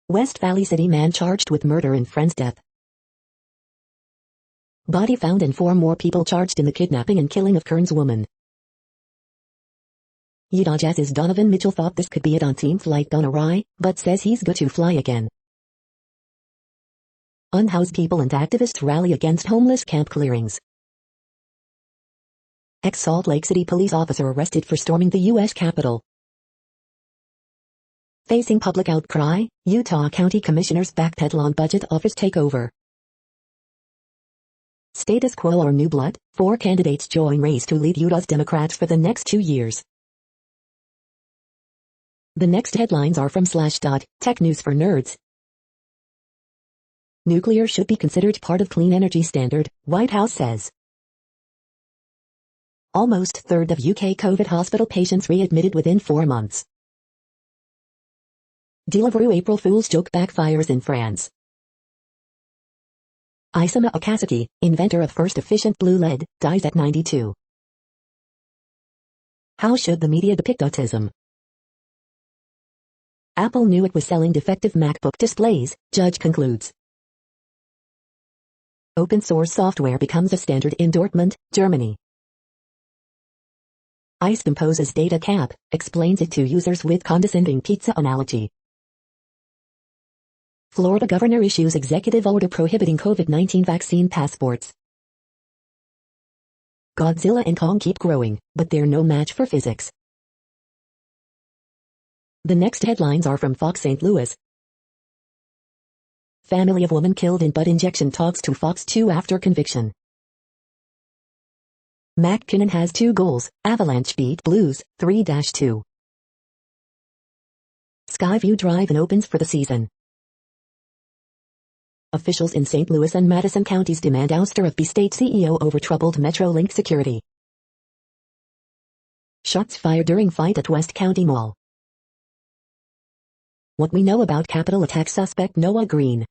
West Valley City man charged with murder in friend's death. Body found and 4 more people charged in the kidnapping and killing of Kern's woman. Utah Jazz's Donovan Mitchell thought this could be it on team flight gone awry, but says he's good to fly again. Unhoused people and activists rally against homeless camp clearings. Ex-Salt Lake City police officer arrested for storming the U.S. Capitol. Facing public outcry, Utah County Commissioners backpedal on budget office takeover. Status quo or new blood? 4 candidates join race to lead Utah's Democrats for the next 2 years. The next headlines are from Slashdot, Tech News for Nerds. Nuclear should be considered part of clean energy standard, White House says. Almost a third of UK COVID hospital patients readmitted within 4 months. Deliveroo April Fool's joke backfires in France. Isama Okazaki, inventor of first efficient blue lead, dies at 92. How should the media depict autism? Apple knew it was selling defective MacBook displays, judge concludes. Open source software becomes a standard in Dortmund, Germany. ICE imposes data cap, explains it to users with condescending pizza analogy. Florida governor issues executive order prohibiting COVID-19 vaccine passports. Godzilla and Kong keep growing, but they're no match for physics. The next headlines are from Fox St. Louis. Family of woman killed in butt injection talks to Fox 2 after conviction. McKinnon has 2 goals, Avalanche beat Blues, 3-2. Skyview Drive-In opens for the season. Officials in St. Louis and Madison counties demand ouster of B-State CEO over troubled Metrolink security. Shots fired during fight at West County Mall. What we know about Capitol attack suspect Noah Green.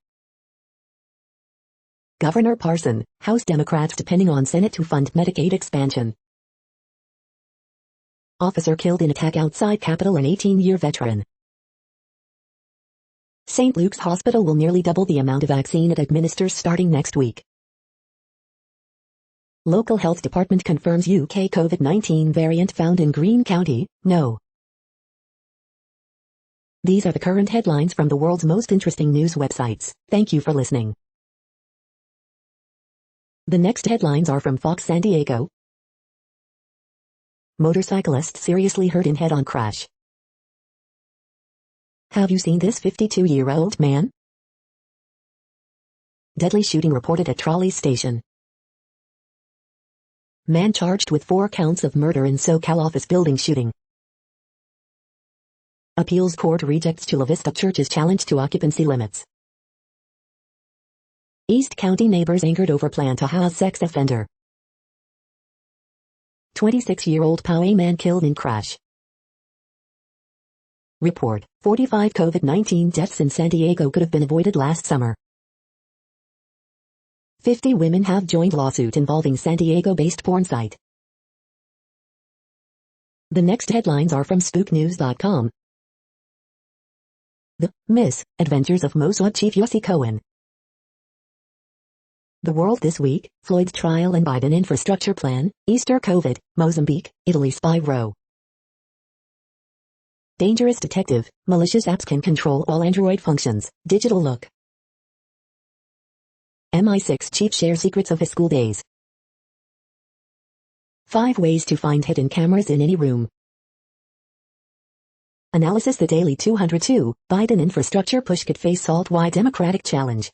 Governor Parson, House Democrats depending on Senate to fund Medicaid expansion. Officer killed in attack outside Capitol, an 18-year veteran. St. Luke's Hospital will nearly double the amount of vaccine it administers starting next week. Local health department confirms UK COVID-19 variant found in Greene County, no. These are the current headlines from the world's most interesting news websites. Thank you for listening. The next headlines are from Fox San Diego. Motorcyclist seriously hurt in head-on crash. Have you seen this 52-year-old man? Deadly shooting reported at trolley station. Man charged with 4 counts of murder in SoCal office building shooting. Appeals court rejects Chula Vista Church's challenge to occupancy limits. East County neighbors angered over plan to house sex offender. 26-year-old Poway man killed in crash. Report: 45 COVID-19 deaths in San Diego could have been avoided last summer. 50 women have joined lawsuit involving San Diego-based porn site. The next headlines are from spooknews.com. The Misadventures of Mossad Chief Yossi Cohen. The World This Week, Floyd's trial and Biden infrastructure plan, Easter COVID, Mozambique, Italy spy row. Dangerous detective, malicious apps can control all Android functions, digital look. MI6 chief shares secrets of his school days. 5 ways to find hidden cameras in any room. Analysis: The Daily 202, Biden infrastructure push could face salt-wide Democratic challenge.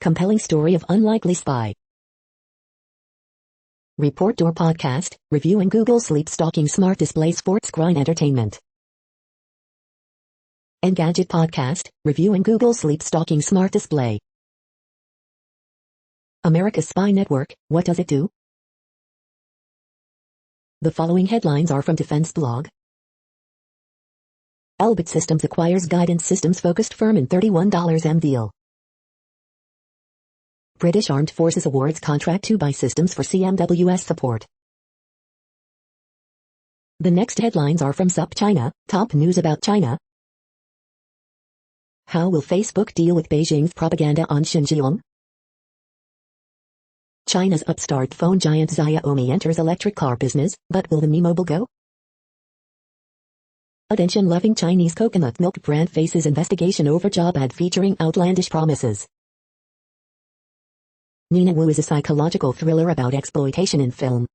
Compelling story of unlikely spy. Report or podcast, reviewing Google Sleep Stalking Smart Display Sports Grind Entertainment. Engadget podcast, reviewing Google Sleep Stalking Smart Display. America's Spy Network, what does it do? The following headlines are from Defense Blog. Elbit Systems acquires guidance systems-focused firm in $31 deal. British Armed Forces awards contract to buy systems for CMWS support. The next headlines are from SupChina, top news about China. How will Facebook deal with Beijing's propaganda on Xinjiang? China's upstart phone giant Xiaomi enters electric car business, but will the Mi Mobile go? Attention-loving Chinese coconut milk brand faces investigation over job ad featuring outlandish promises. Nina Wu is a psychological thriller about exploitation in film.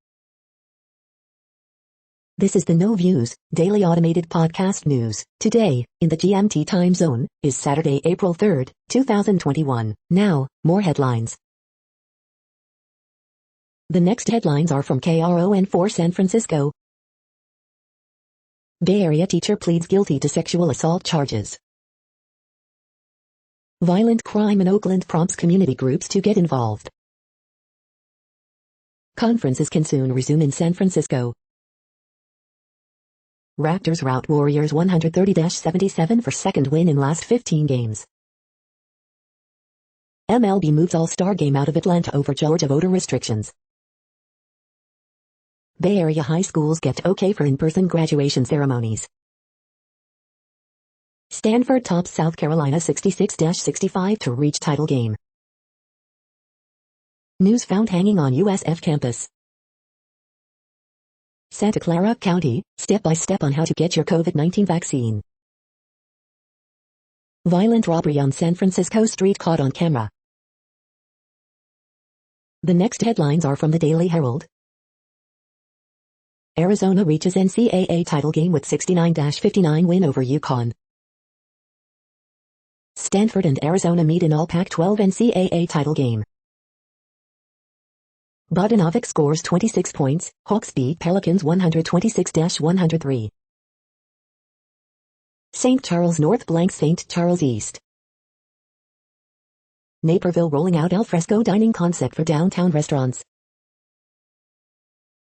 This is the No Views, daily automated podcast news. Today, in the GMT time zone, is Saturday, April 3, 2021. Now, more headlines. The next headlines are from KRON4 San Francisco. Bay Area teacher pleads guilty to sexual assault charges. Violent crime in Oakland prompts community groups to get involved. Conferences can soon resume in San Francisco. Raptors rout Warriors 130-77 for second win in last 15 games. MLB moves All-Star Game out of Atlanta over Georgia voter restrictions. Bay Area high schools get okay for in-person graduation ceremonies. Stanford tops South Carolina 66-65 to reach title game. News found hanging on USF campus. Santa Clara County, step-by-step on how to get your COVID-19 vaccine. Violent robbery on San Francisco street caught on camera. The next headlines are from the Daily Herald. Arizona reaches NCAA title game with 69-59 win over UConn. Stanford and Arizona meet in all Pac-12 NCAA title game. Bogdanovic scores 26 points, Hawks beat Pelicans 126-103. St. Charles North blanks St. Charles East. Naperville rolling out alfresco dining concept for downtown restaurants.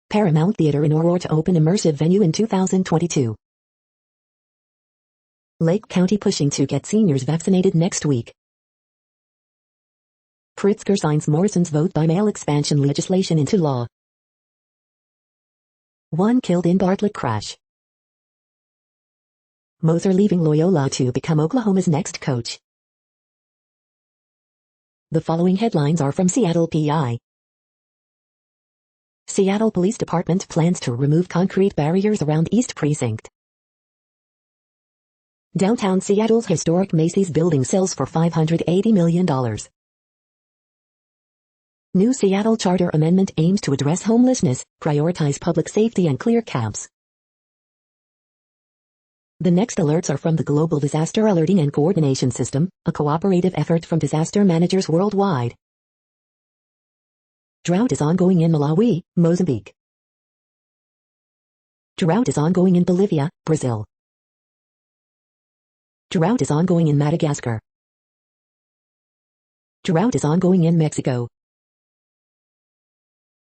Paramount Theater in Aurora to open immersive venue in 2022. Lake County pushing to get seniors vaccinated next week. Pritzker signs Morrison's vote-by-mail expansion legislation into law. 1 killed in Bartlett crash. Moser leaving Loyola to become Oklahoma's next coach. The following headlines are from Seattle PI. Seattle Police Department plans to remove concrete barriers around East Precinct. Downtown Seattle's historic Macy's building sells for $580 million. New Seattle Charter Amendment aims to address homelessness, prioritize public safety and clear cabs. The next alerts are from the Global Disaster Alerting and Coordination System, a cooperative effort from disaster managers worldwide. Drought is ongoing in Malawi, Mozambique. Drought is ongoing in Bolivia, Brazil. Drought is ongoing in Madagascar. Drought is ongoing in Mexico.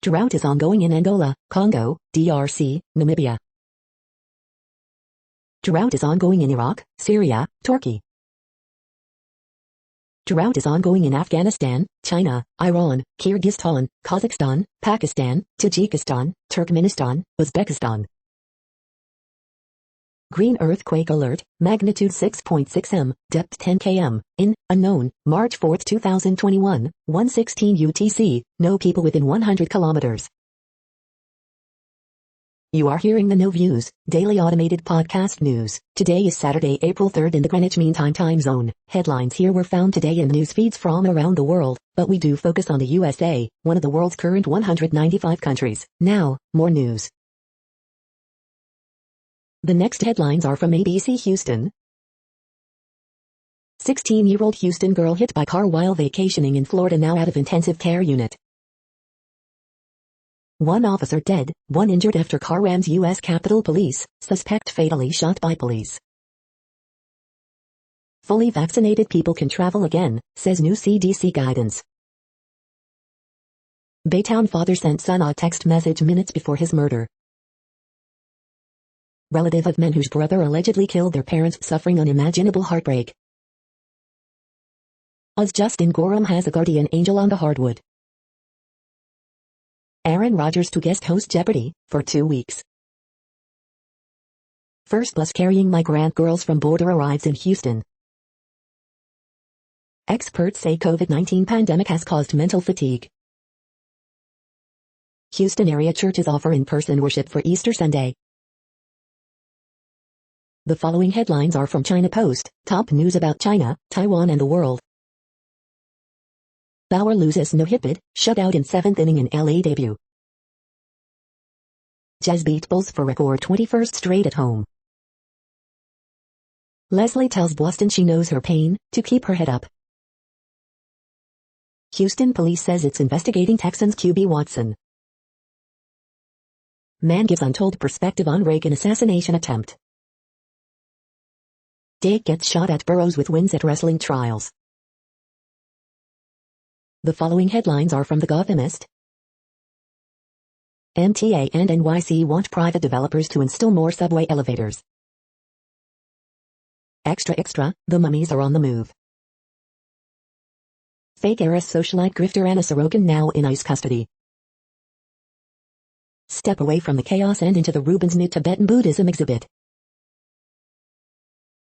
Drought is ongoing in Angola, Congo, DRC, Namibia. Drought is ongoing in Iraq, Syria, Turkey. Drought is ongoing in Afghanistan, China, Iran, Kyrgyzstan, Kazakhstan, Pakistan, Tajikistan, Turkmenistan, Uzbekistan. Green earthquake alert, magnitude 6.6 m, depth 10 km, in, unknown, March 4, 2021, 1:16 UTC, no people within 100 kilometers. You are hearing the No Views, daily automated podcast news. Today is Saturday, April 3rd in the Greenwich Mean Time zone. Headlines here were found today in news feeds from around the world, but we do focus on the USA, one of the world's current 195 countries. Now, more news. The next headlines are from ABC Houston. 16-year-old Houston girl hit by car while vacationing in Florida now out of intensive care unit. One officer dead, one injured after car rams U.S. Capitol Police, suspect fatally shot by police. Fully vaccinated people can travel again, says new CDC guidance. Baytown father sent son a text message minutes before his murder. Relative of men whose brother allegedly killed their parents suffering unimaginable heartbreak. As Justin Gorham has a guardian angel on the hardwood. Aaron Rodgers to guest host Jeopardy! For 2 weeks. First bus carrying migrant girls from border arrives in Houston. Experts say COVID-19 pandemic has caused mental fatigue. Houston area churches offer in-person worship for Easter Sunday. The following headlines are from China Post, top news about China, Taiwan and the world. Bauer loses no-hit bid, shutout in 7th inning in LA debut. Jazz beat Bulls for record 21st straight at home. Leslie tells Boston she knows her pain, to keep her head up. Houston police says it's investigating Texans QB Watson. Man gives untold perspective on Reagan assassination attempt. Dake gets shot at Burroughs with wins at wrestling trials. The following headlines are from The Gothamist. MTA and NYC want private developers to install more subway elevators. Extra, the mummies are on the move. Fake heiress socialite grifter Anna Sorokin now in ICE custody. Step away from the chaos and into the Rubens New Tibetan Buddhism exhibit.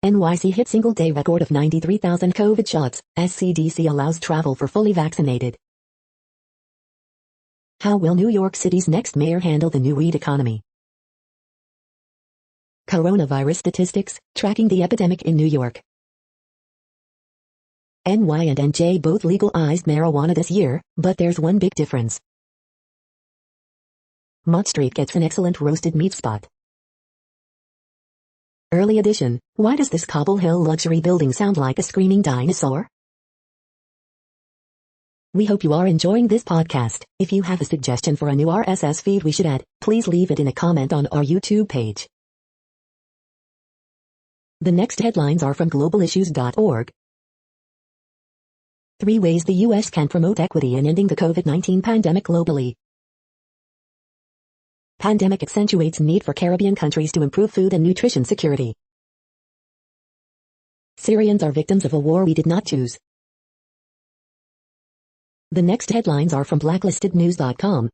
NYC hit single-day record of 93,000 COVID shots, as CDC allows travel for fully vaccinated. How will New York City's next mayor handle the new weed economy? Coronavirus statistics, tracking the epidemic in New York. NY and NJ both legalized marijuana this year, but there's one big difference. Mott Street gets an excellent roasted meat spot. Early edition, why does this Cobble Hill luxury building sound like a screaming dinosaur? We hope you are enjoying this podcast. If you have a suggestion for a new RSS feed we should add, please leave it in a comment on our YouTube page. The next headlines are from globalissues.org. 3 ways the U.S. can promote equity in ending the COVID-19 pandemic globally. Pandemic accentuates need for Caribbean countries to improve food and nutrition security. Syrians are victims of a war we did not choose. The next headlines are from blacklistednews.com.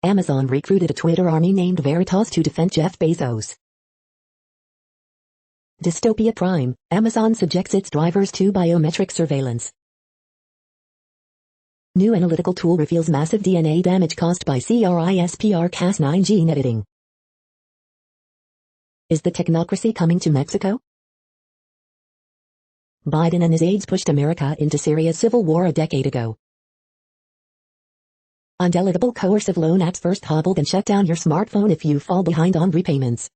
Amazon recruited a Twitter army named Veritas to defend Jeff Bezos. Dystopia Prime, Amazon subjects its drivers to biometric surveillance. New analytical tool reveals massive DNA damage caused by CRISPR-Cas9 gene editing. Is the technocracy coming to Mexico? Biden and his aides pushed America into Syria's civil war a decade ago. Undeletable coercive loan apps first hobbled and shut down your smartphone if you fall behind on repayments.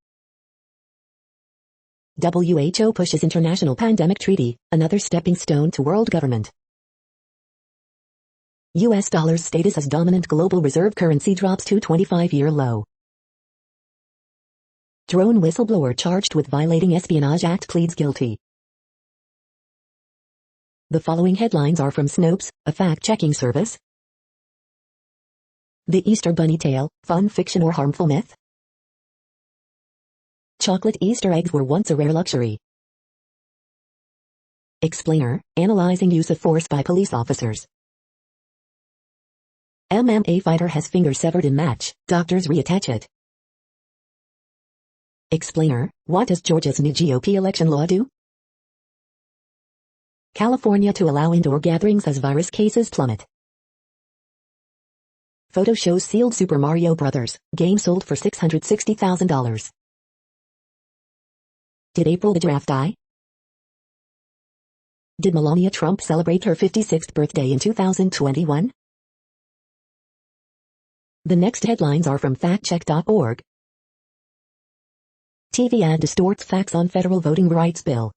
WHO pushes international pandemic treaty, another stepping stone to world government. U.S. dollar's status as dominant global reserve currency drops to 25-year low. Drone whistleblower charged with violating Espionage Act pleads guilty. The following headlines are from Snopes, a fact-checking service. The Easter Bunny tale, fun fiction or harmful myth? Chocolate Easter eggs were once a rare luxury. Explainer, analyzing use of force by police officers. MMA fighter has finger severed in match, doctors reattach it. Explainer, what does Georgia's new GOP election law do? California to allow indoor gatherings as virus cases plummet. Photo shows sealed Super Mario Bros. Game sold for $660,000. Did April the giraffe die? Did Melania Trump celebrate her 56th birthday in 2021? The next headlines are from factcheck.org. TV ad distorts facts on federal voting rights bill.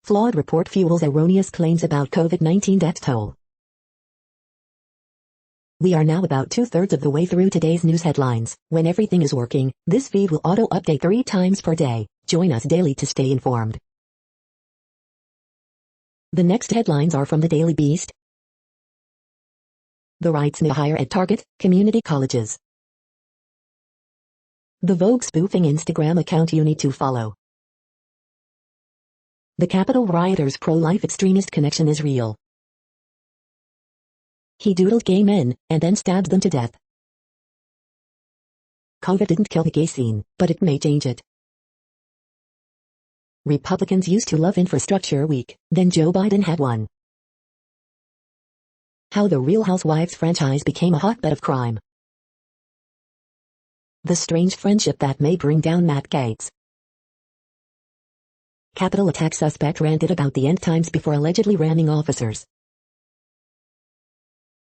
Flawed report fuels erroneous claims about COVID-19 death toll. We are now about 2/3 of the way through today's news headlines. When everything is working, this feed will auto-update 3 times per day. Join us daily to stay informed. The next headlines are from the Daily Beast. The Right's new higher ed target, community colleges. The Vogue spoofing Instagram account you need to follow. The Capitol rioters' pro-life extremist connection is real. He doodled gay men, and then stabbed them to death. COVID didn't kill the gay scene, but it may change it. Republicans used to love Infrastructure Week, then Joe Biden had one. How the Real Housewives franchise became a hotbed of crime. The strange friendship that may bring down Matt Gaetz. Capitol attack suspect ranted about the end times before allegedly ramming officers.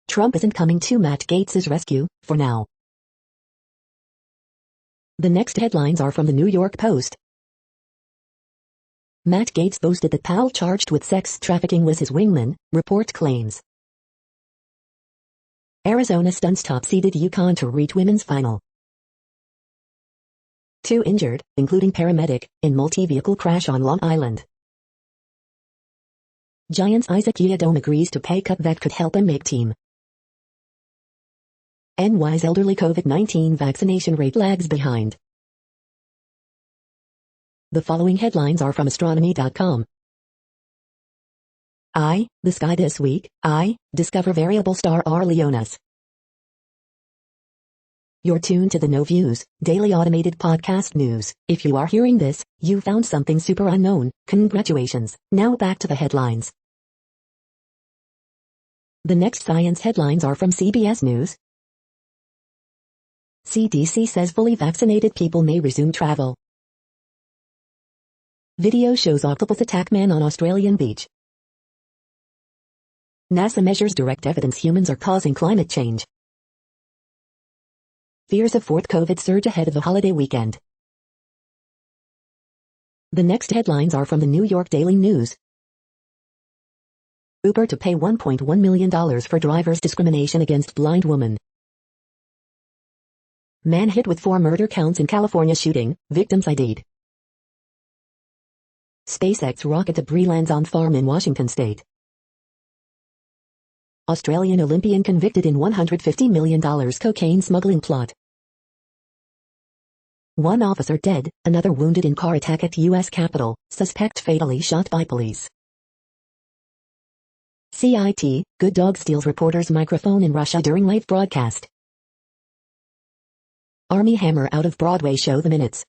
Trump isn't coming to Matt Gaetz's rescue, for now. The next headlines are from the New York Post. Matt Gaetz boasted that Powell charged with sex trafficking was his wingman, report claims. Arizona stunts top-seeded UConn to reach women's final. 2 injured, including paramedic, in multi-vehicle crash on Long Island. Giants' Isaac Yiadom agrees to pay cut that could help him make team. NY's elderly COVID-19 vaccination rate lags behind. The following headlines are from astronomy.com. The sky this week, discover variable star R Leonis. You're tuned to the No Views, daily automated podcast news. If you are hearing this, you found something super unknown. Congratulations. Now back to the headlines. The next science headlines are from CBS News. CDC says fully vaccinated people may resume travel. Video shows octopus attack man on Australian beach. NASA measures direct evidence humans are causing climate change. Fears of fourth COVID surge ahead of the holiday weekend. The next headlines are from the New York Daily News. Uber to pay $1.1 million for driver's discrimination against blind woman. Man hit with 4 murder counts in California shooting, victims ID'd. SpaceX rocket debris lands on farm in Washington state. Australian Olympian convicted in $150 million cocaine smuggling plot. 1 officer dead, another wounded in car attack at U.S. Capitol, suspect fatally shot by police. CIT, good dog steals reporter's microphone in Russia during live broadcast. Army Hammer out of Broadway show The Minutes.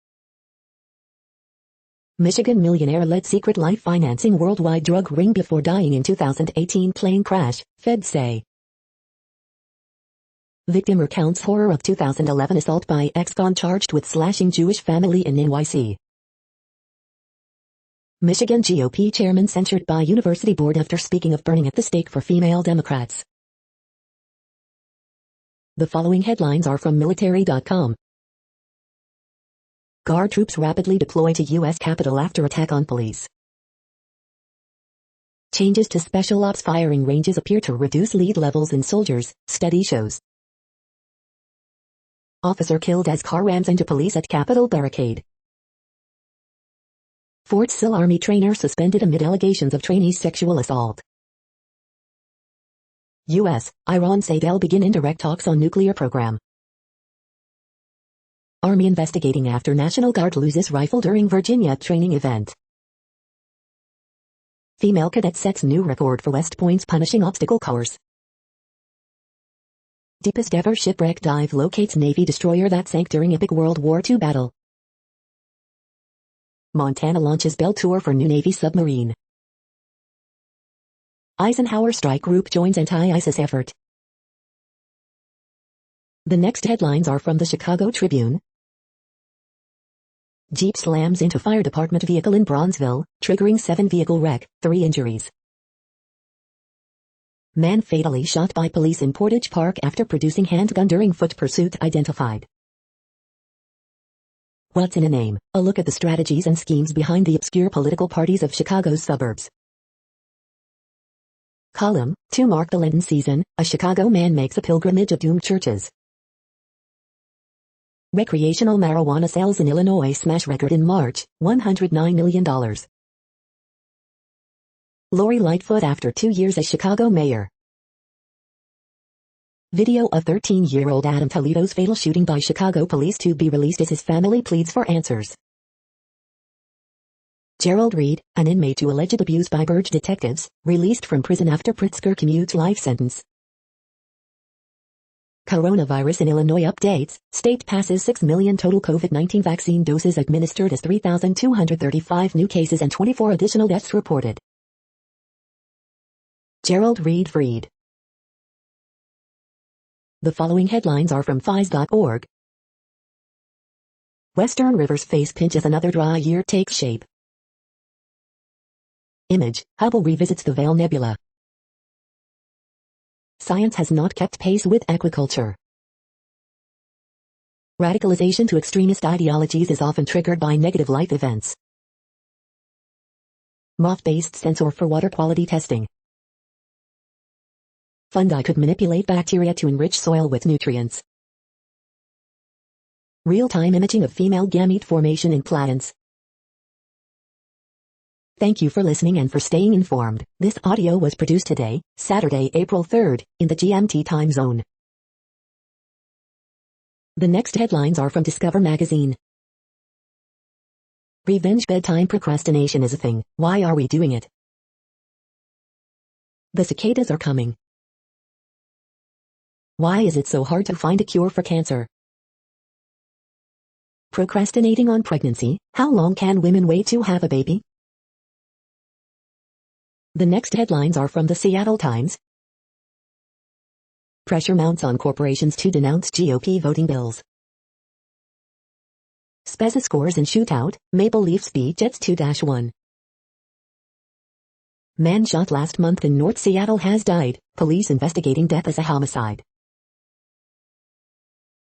Michigan millionaire led secret life financing worldwide drug ring before dying in 2018 plane crash, feds say. Victim recounts horror of 2011 assault by ex-con charged with slashing Jewish family in NYC. Michigan GOP chairman censured by university board after speaking of burning at the stake for female Democrats. The following headlines are from military.com. Guard troops rapidly deploy to U.S. Capitol after attack on police. Changes to special ops firing ranges appear to reduce lead levels in soldiers, study shows. Officer killed as car rams into police at Capitol barricade. Fort Sill Army trainer suspended amid allegations of trainee's sexual assault. U.S., Iran say they'll begin indirect talks on nuclear program. Army investigating after National Guard loses rifle during Virginia training event. Female cadet sets new record for West Point's punishing obstacle course. Deepest ever shipwreck dive locates Navy destroyer that sank during epic World War II battle. Montana launches Bell tour for new Navy submarine. Eisenhower strike group joins anti-ISIS effort. The next headlines are from the Chicago Tribune. Jeep slams into fire department vehicle in Bronzeville, triggering 7-vehicle wreck, 3 injuries. Man fatally shot by police in Portage Park after producing handgun during foot pursuit identified. What's in a name? A look at the strategies and schemes behind the obscure political parties of Chicago's suburbs. Column, to mark the Lenten season, a Chicago man makes a pilgrimage of doomed churches. Recreational marijuana sales in Illinois smash record in March, $109 million. Lori Lightfoot after 2 years as Chicago mayor. Video of 13-year-old Adam Toledo's fatal shooting by Chicago police to be released as his family pleads for answers. Gerald Reed, an inmate to alleged abuse by Burge detectives, released from prison after Pritzker commutes life sentence. Coronavirus in Illinois updates, state passes 6 million total COVID-19 vaccine doses administered as 3,235 new cases and 24 additional deaths reported. Gerald Reed freed. The following headlines are from FIS.org. Western River's face pinch as another dry year takes shape. Image, Hubble revisits the Veil Nebula. Science has not kept pace with aquaculture. Radicalization to extremist ideologies is often triggered by negative life events. Moth-based sensor for water quality testing. Fungi could manipulate bacteria to enrich soil with nutrients. Real-time imaging of female gamete formation in plants. Thank you for listening and for staying informed. This audio was produced today, Saturday, April 3rd, in the GMT time zone. The next headlines are from Discover magazine. Revenge bedtime procrastination is a thing. Why are we doing it? The cicadas are coming. Why is it so hard to find a cure for cancer? Procrastinating on pregnancy. How long can women wait to have a baby? The next headlines are from the Seattle Times. Pressure mounts on corporations to denounce GOP voting bills. Spezza scores in shootout, Maple Leafs beat Jets 2-1. Man shot last month in North Seattle has died, police investigating death as a homicide.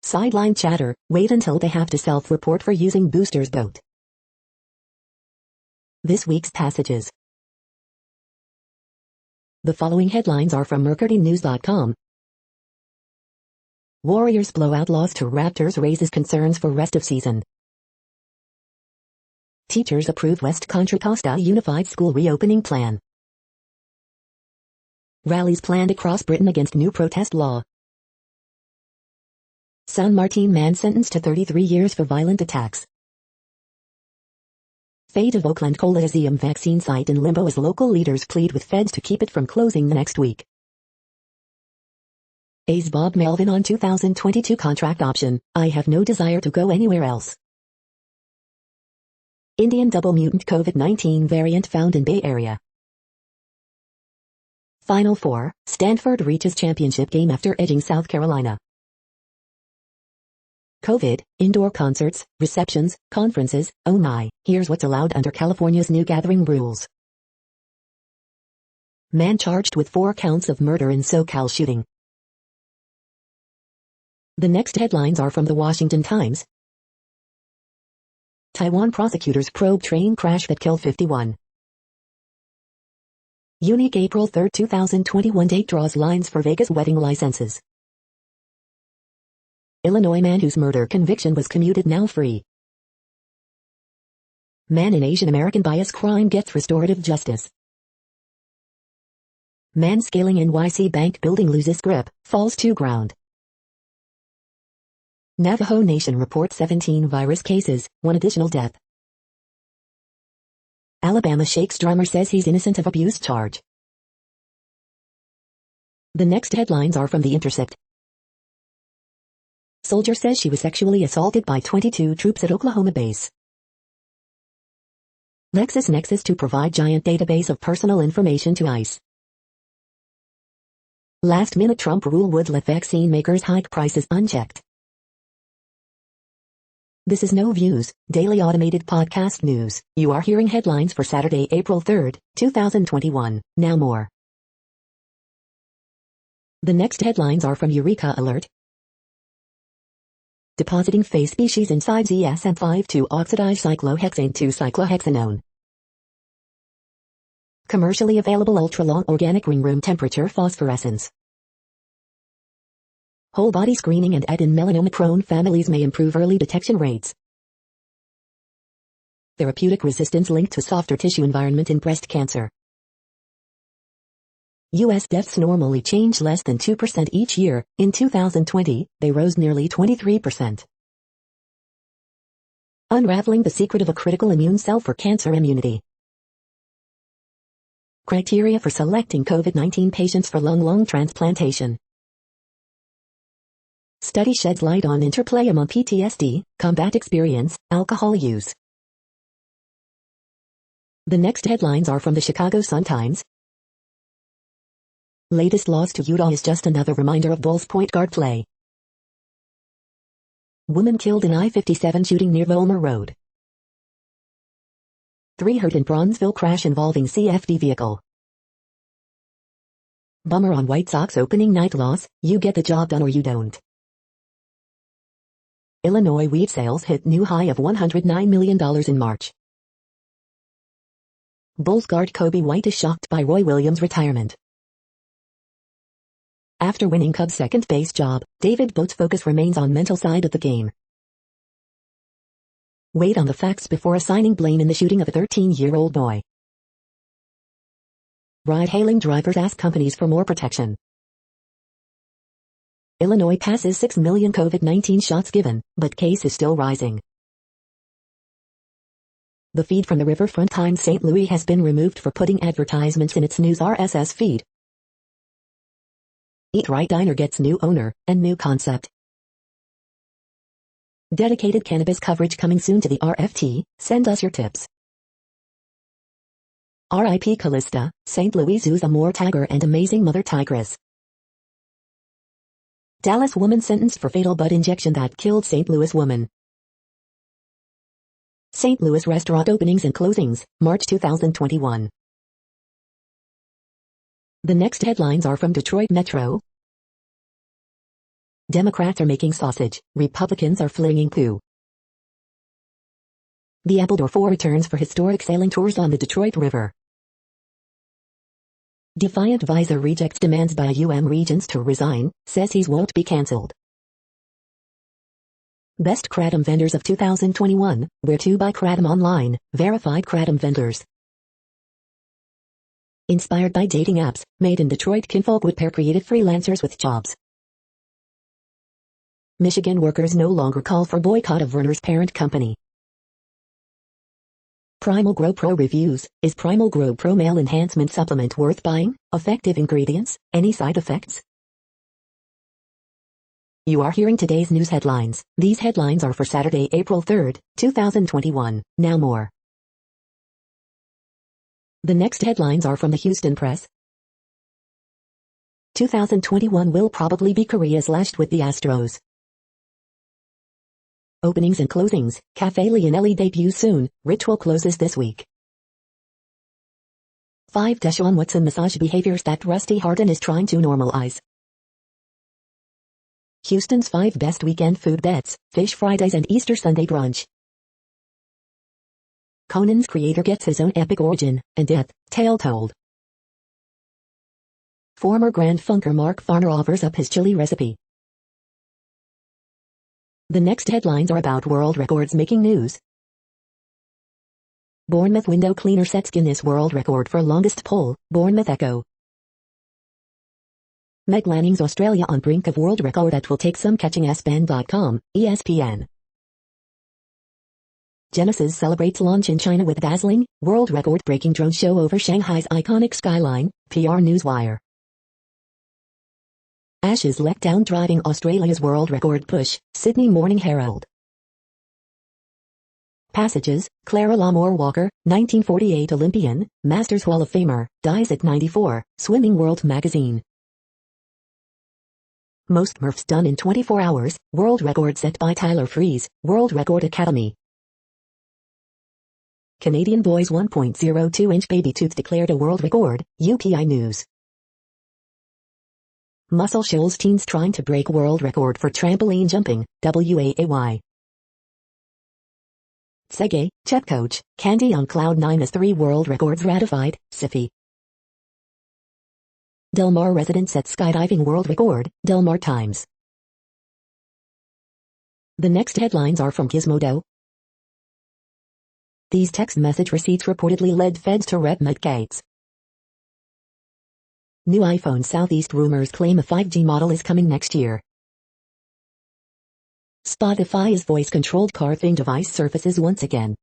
Sideline chatter, wait until they have to self-report for using booster's boat. This week's passages. The following headlines are from MercuryNews.com. Warriors blowout loss to Raptors raises concerns for rest of season. Teachers approve West Contra Costa Unified School reopening plan. Rallies planned across Britain against new protest law. San Martin man sentenced to 33 years for violent attacks. Fate of Oakland Coliseum vaccine site in limbo as local leaders plead with feds to keep it from closing the next week. A's Bob Melvin on 2022 contract option. I have no desire to go anywhere else. Indian double mutant COVID-19 variant found in Bay Area. Final Four, Stanford reaches championship game after edging South Carolina. COVID, indoor concerts, receptions, conferences, oh my, here's what's allowed under California's new gathering rules. Man charged with 4 counts of murder in SoCal shooting. The next headlines are from the Washington Times. Taiwan prosecutors probe train crash that killed 51. Unique April 3, 2021 date draws lines for Vegas wedding licenses. Illinois man whose murder conviction was commuted now free. Man in Asian American bias crime gets restorative justice. Man scaling NYC bank building loses grip, falls to ground. Navajo Nation reports 17 virus cases, 1 additional death. Alabama Shakes drummer says he's innocent of abuse charge. The next headlines are from The Intercept. Soldier says she was sexually assaulted by 22 troops at Oklahoma base. LexisNexis to provide giant database of personal information to ICE. Last-minute Trump rule would let vaccine makers hike prices unchecked. This is No Views, daily automated podcast news. You are hearing headlines for Saturday, April 3, 2021. Now more. The next headlines are from Eureka Alert. Depositing phase species inside ZSM5 to oxidize cyclohexane to cyclohexanone. Commercially available ultra-long organic ring room temperature phosphorescence. Whole body screening and add in melanoma-prone families may improve early detection rates. Therapeutic resistance linked to softer tissue environment in breast cancer. U.S. deaths normally change less than 2% each year. In 2020, they rose nearly 23%. Unraveling the secret of a critical immune cell for cancer immunity. Criteria for selecting COVID-19 patients for lung transplantation. Study sheds light on interplay among PTSD, combat experience, alcohol use. The next headlines are from the Chicago Sun-Times. Latest loss to Utah is just another reminder of Bulls point guard play. Woman killed in I-57 shooting near Vollmer Road. 3 hurt in Bronzeville crash involving CFD vehicle. Bummer on White Sox opening night loss, you get the job done or you don't. Illinois wheat sales hit new high of $109 million in March. Bulls guard Kobe White is shocked by Roy Williams' retirement. After winning Cubs' second base job, David Bote's focus remains on mental side of the game. Wait on the facts before assigning blame in the shooting of a 13-year-old boy. Ride-hailing drivers ask companies for more protection. Illinois passes 6 million COVID-19 shots given, but case is still rising. The feed from the Riverfront Times St. Louis has been removed for putting advertisements in its news RSS feed. Eat Right Diner gets new owner and new concept. Dedicated cannabis coverage coming soon to the RFT. Send us your tips. R.I.P. Callista, St. Louis Zoo's Amor Tiger and Amazing Mother Tigress. Dallas woman sentenced for fatal bud injection that killed St. Louis woman. St. Louis restaurant openings and closings, March 2021. The next headlines are from Detroit Metro. Democrats are making sausage, Republicans are fleeing coup. The Appledore 4 returns for historic sailing tours on the Detroit River. Defiant Visor rejects demands by Regents to resign, says he won't be cancelled. Best Kratom vendors of 2021, where to buy Kratom online, verified Kratom vendors. Inspired by dating apps, made in Detroit, kinfolk would pair creative freelancers with jobs. Michigan workers no longer call for boycott of Werner's parent company. Primal Grow Pro reviews, is Primal Grow Pro male enhancement supplement worth buying? Effective ingredients, any side effects? You are hearing today's news headlines. These headlines are for Saturday, April 3, 2021. Now more. The next headlines are from the Houston Press. 2021 will probably be Korea's last with the Astros. Openings and closings, Cafe Leonelli debuts soon, Ritual closes this week. 5 Deshaun Watson massage behaviors that Rusty Hardin is trying to normalize. Houston's 5 best weekend food bets, Fish Fridays and Easter Sunday brunch. Conan's creator gets his own epic origin and death, tale told. Former Grand Funker Mark Farner offers up his chili recipe. The next headlines are about world records making news. Bournemouth window cleaner sets Guinness World Record for longest pole, Bournemouth Echo. Meg Lanning's Australia on brink of world record that will take some catching. ESPN.com, ESPN. Genesis celebrates launch in China with dazzling, world record-breaking drone show over Shanghai's iconic skyline, PR Newswire. Ashes let down driving Australia's world record push, Sydney Morning Herald. Passages, Clara Lamore Walker, 1948 Olympian, Masters Hall of Famer, dies at 94, Swimming World Magazine. Most Murphs done in 24 hours, world record set by Tyler Freeze, World Record Academy. Canadian boy's 1.02-inch baby tooth declared a world record, UPI News. Muscle Shoals teens trying to break world record for trampoline jumping, WAAY. Sege, Chep coach, Candy on Cloud 9 as 3 world records ratified, SIFI. Del Mar resident sets skydiving world record, Del Mar Times. The next headlines are from Gizmodo. These text message receipts reportedly led feds to rep Matt Gaetz. New iPhone Southeast rumors claim a 5G model is coming next year. Spotify's voice-controlled car thing device surfaces once again.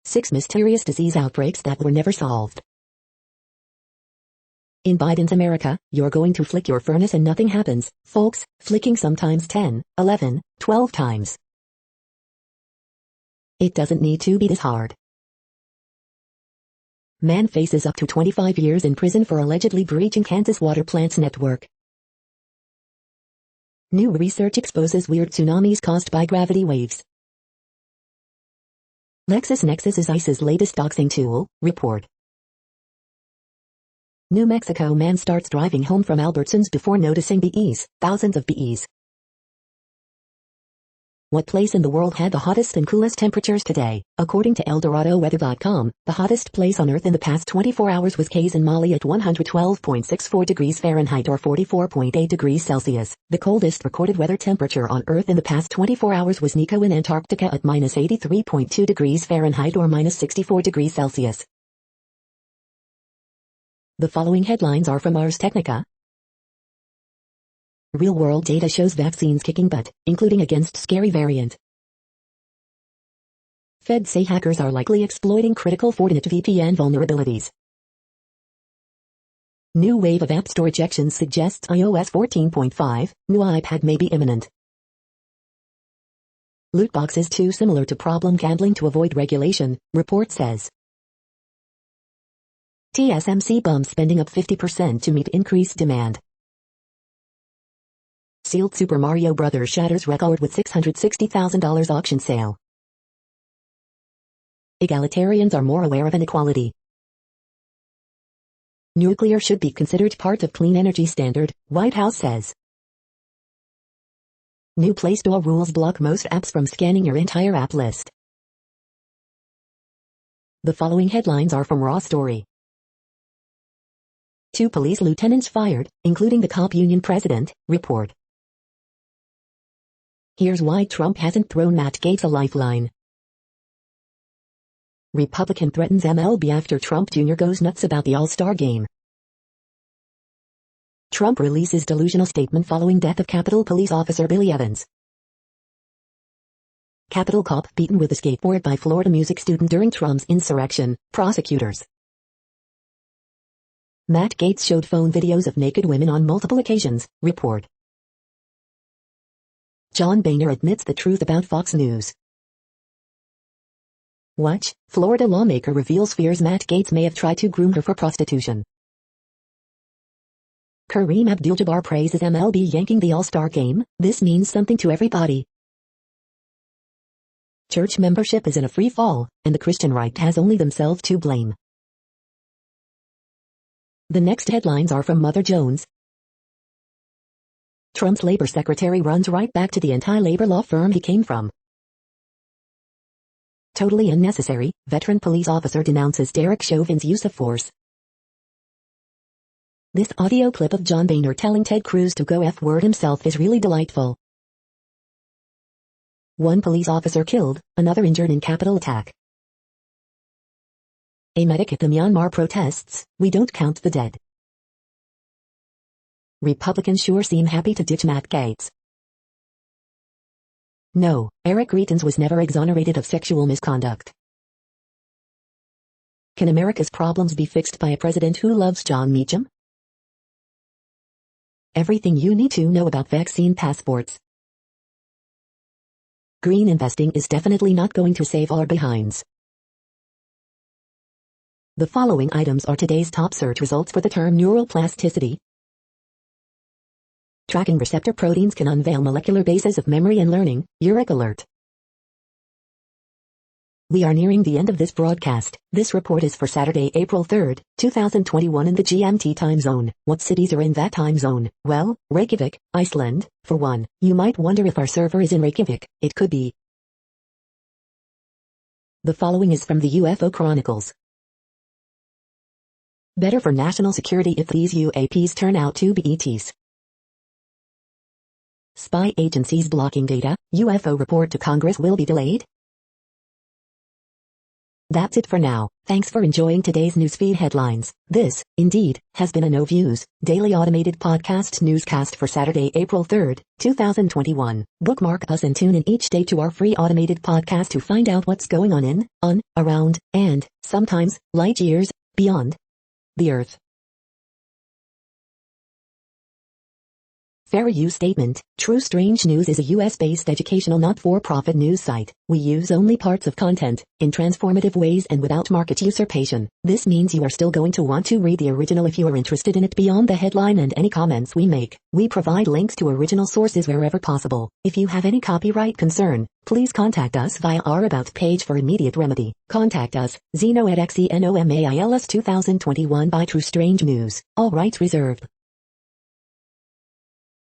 6 mysterious disease outbreaks that were never solved. In Biden's America, you're going to flick your furnace and nothing happens, folks, flicking sometimes 10, 11, 12 times. It doesn't need to be this hard. Man faces up to 25 years in prison for allegedly breaching Kansas water plant's network. New research exposes weird tsunamis caused by gravity waves. LexisNexis is ICE's latest doxing tool, report. New Mexico man starts driving home from Albertsons before noticing bees, thousands of bees. What place in the world had the hottest and coolest temperatures today? According to ElDoradoWeather.com, the hottest place on Earth in the past 24 hours was Kayes in Mali at 112.64 degrees Fahrenheit or 44.8 degrees Celsius. The coldest recorded weather temperature on Earth in the past 24 hours was Nico in Antarctica at minus 83.2 degrees Fahrenheit or minus 64 degrees Celsius. The following headlines are from Ars Technica. Real-world data shows vaccines kicking butt, including against scary variant. Feds say hackers are likely exploiting critical Fortinet VPN vulnerabilities. New wave of App Store ejections suggests iOS 14.5, new iPad may be imminent. Loot boxes too similar to problem gambling to avoid regulation, report says. TSMC bumps spending up 50% to meet increased demand. Sealed Super Mario Bros. Shatters record with $660,000 auction sale. Egalitarians are more aware of inequality. Nuclear should be considered part of clean energy standard, White House says. New Play Store rules block most apps from scanning your entire app list. The following headlines are from Raw Story. 2 police lieutenants fired, including the cop union president, report. Here's why Trump hasn't thrown Matt Gaetz a lifeline. Republican threatens MLB after Trump Jr. goes nuts about the All-Star game. Trump releases delusional statement following death of Capitol Police Officer Billy Evans. Capitol cop beaten with a skateboard by Florida music student during Trump's insurrection, prosecutors. Matt Gaetz showed phone videos of naked women on multiple occasions, report. John Boehner admits the truth about Fox News. Watch, Florida lawmaker reveals fears Matt Gaetz may have tried to groom her for prostitution. Kareem Abdul-Jabbar praises MLB yanking the All-Star game, this means something to everybody. Church membership is in a free fall, and the Christian right has only themselves to blame. The next headlines are from Mother Jones. Trump's labor secretary runs right back to the anti-labor law firm he came from. Totally unnecessary, veteran police officer denounces Derek Chauvin's use of force. This audio clip of John Boehner telling Ted Cruz to go F-word himself is really delightful. One police officer killed, another injured in Capitol attack. A medic at the Myanmar protests, "We don't count the dead." Republicans sure seem happy to ditch Matt Gaetz. No, Eric Greitens was never exonerated of sexual misconduct. Can America's problems be fixed by a president who loves John Meacham? Everything you need to know about vaccine passports. Green investing is definitely not going to save our behinds. The following items are today's top search results for the term neuroplasticity. Tracking receptor proteins can unveil molecular bases of memory and learning. Uric alert. We are nearing the end of this broadcast. This report is for Saturday, April 3rd, 2021 in the GMT time zone. What cities are in that time zone? Well, Reykjavik, Iceland, for one. You might wonder if our server is in Reykjavik. It could be. The following is from the UFO Chronicles. Better for national security if these UAPs turn out to be ETs. Spy agencies blocking data. UFO report to Congress will be delayed. That's it for now. Thanks for enjoying today's newsfeed headlines. This, indeed, has been a No Views, daily automated podcast newscast for Saturday, April 3rd, 2021. Bookmark us and tune in each day to our free automated podcast to find out what's going on, around, and, sometimes, light years, beyond the Earth. Fair use statement. True Strange News is a US-based educational not-for-profit news site. We use only parts of content, in transformative ways and without market usurpation. This means you are still going to want to read the original if you are interested in it beyond the headline and any comments we make. We provide links to original sources wherever possible. If you have any copyright concern, please contact us via our About page for immediate remedy. Contact us, Zeno at XENOMAILS 2021 by True Strange News. All rights reserved.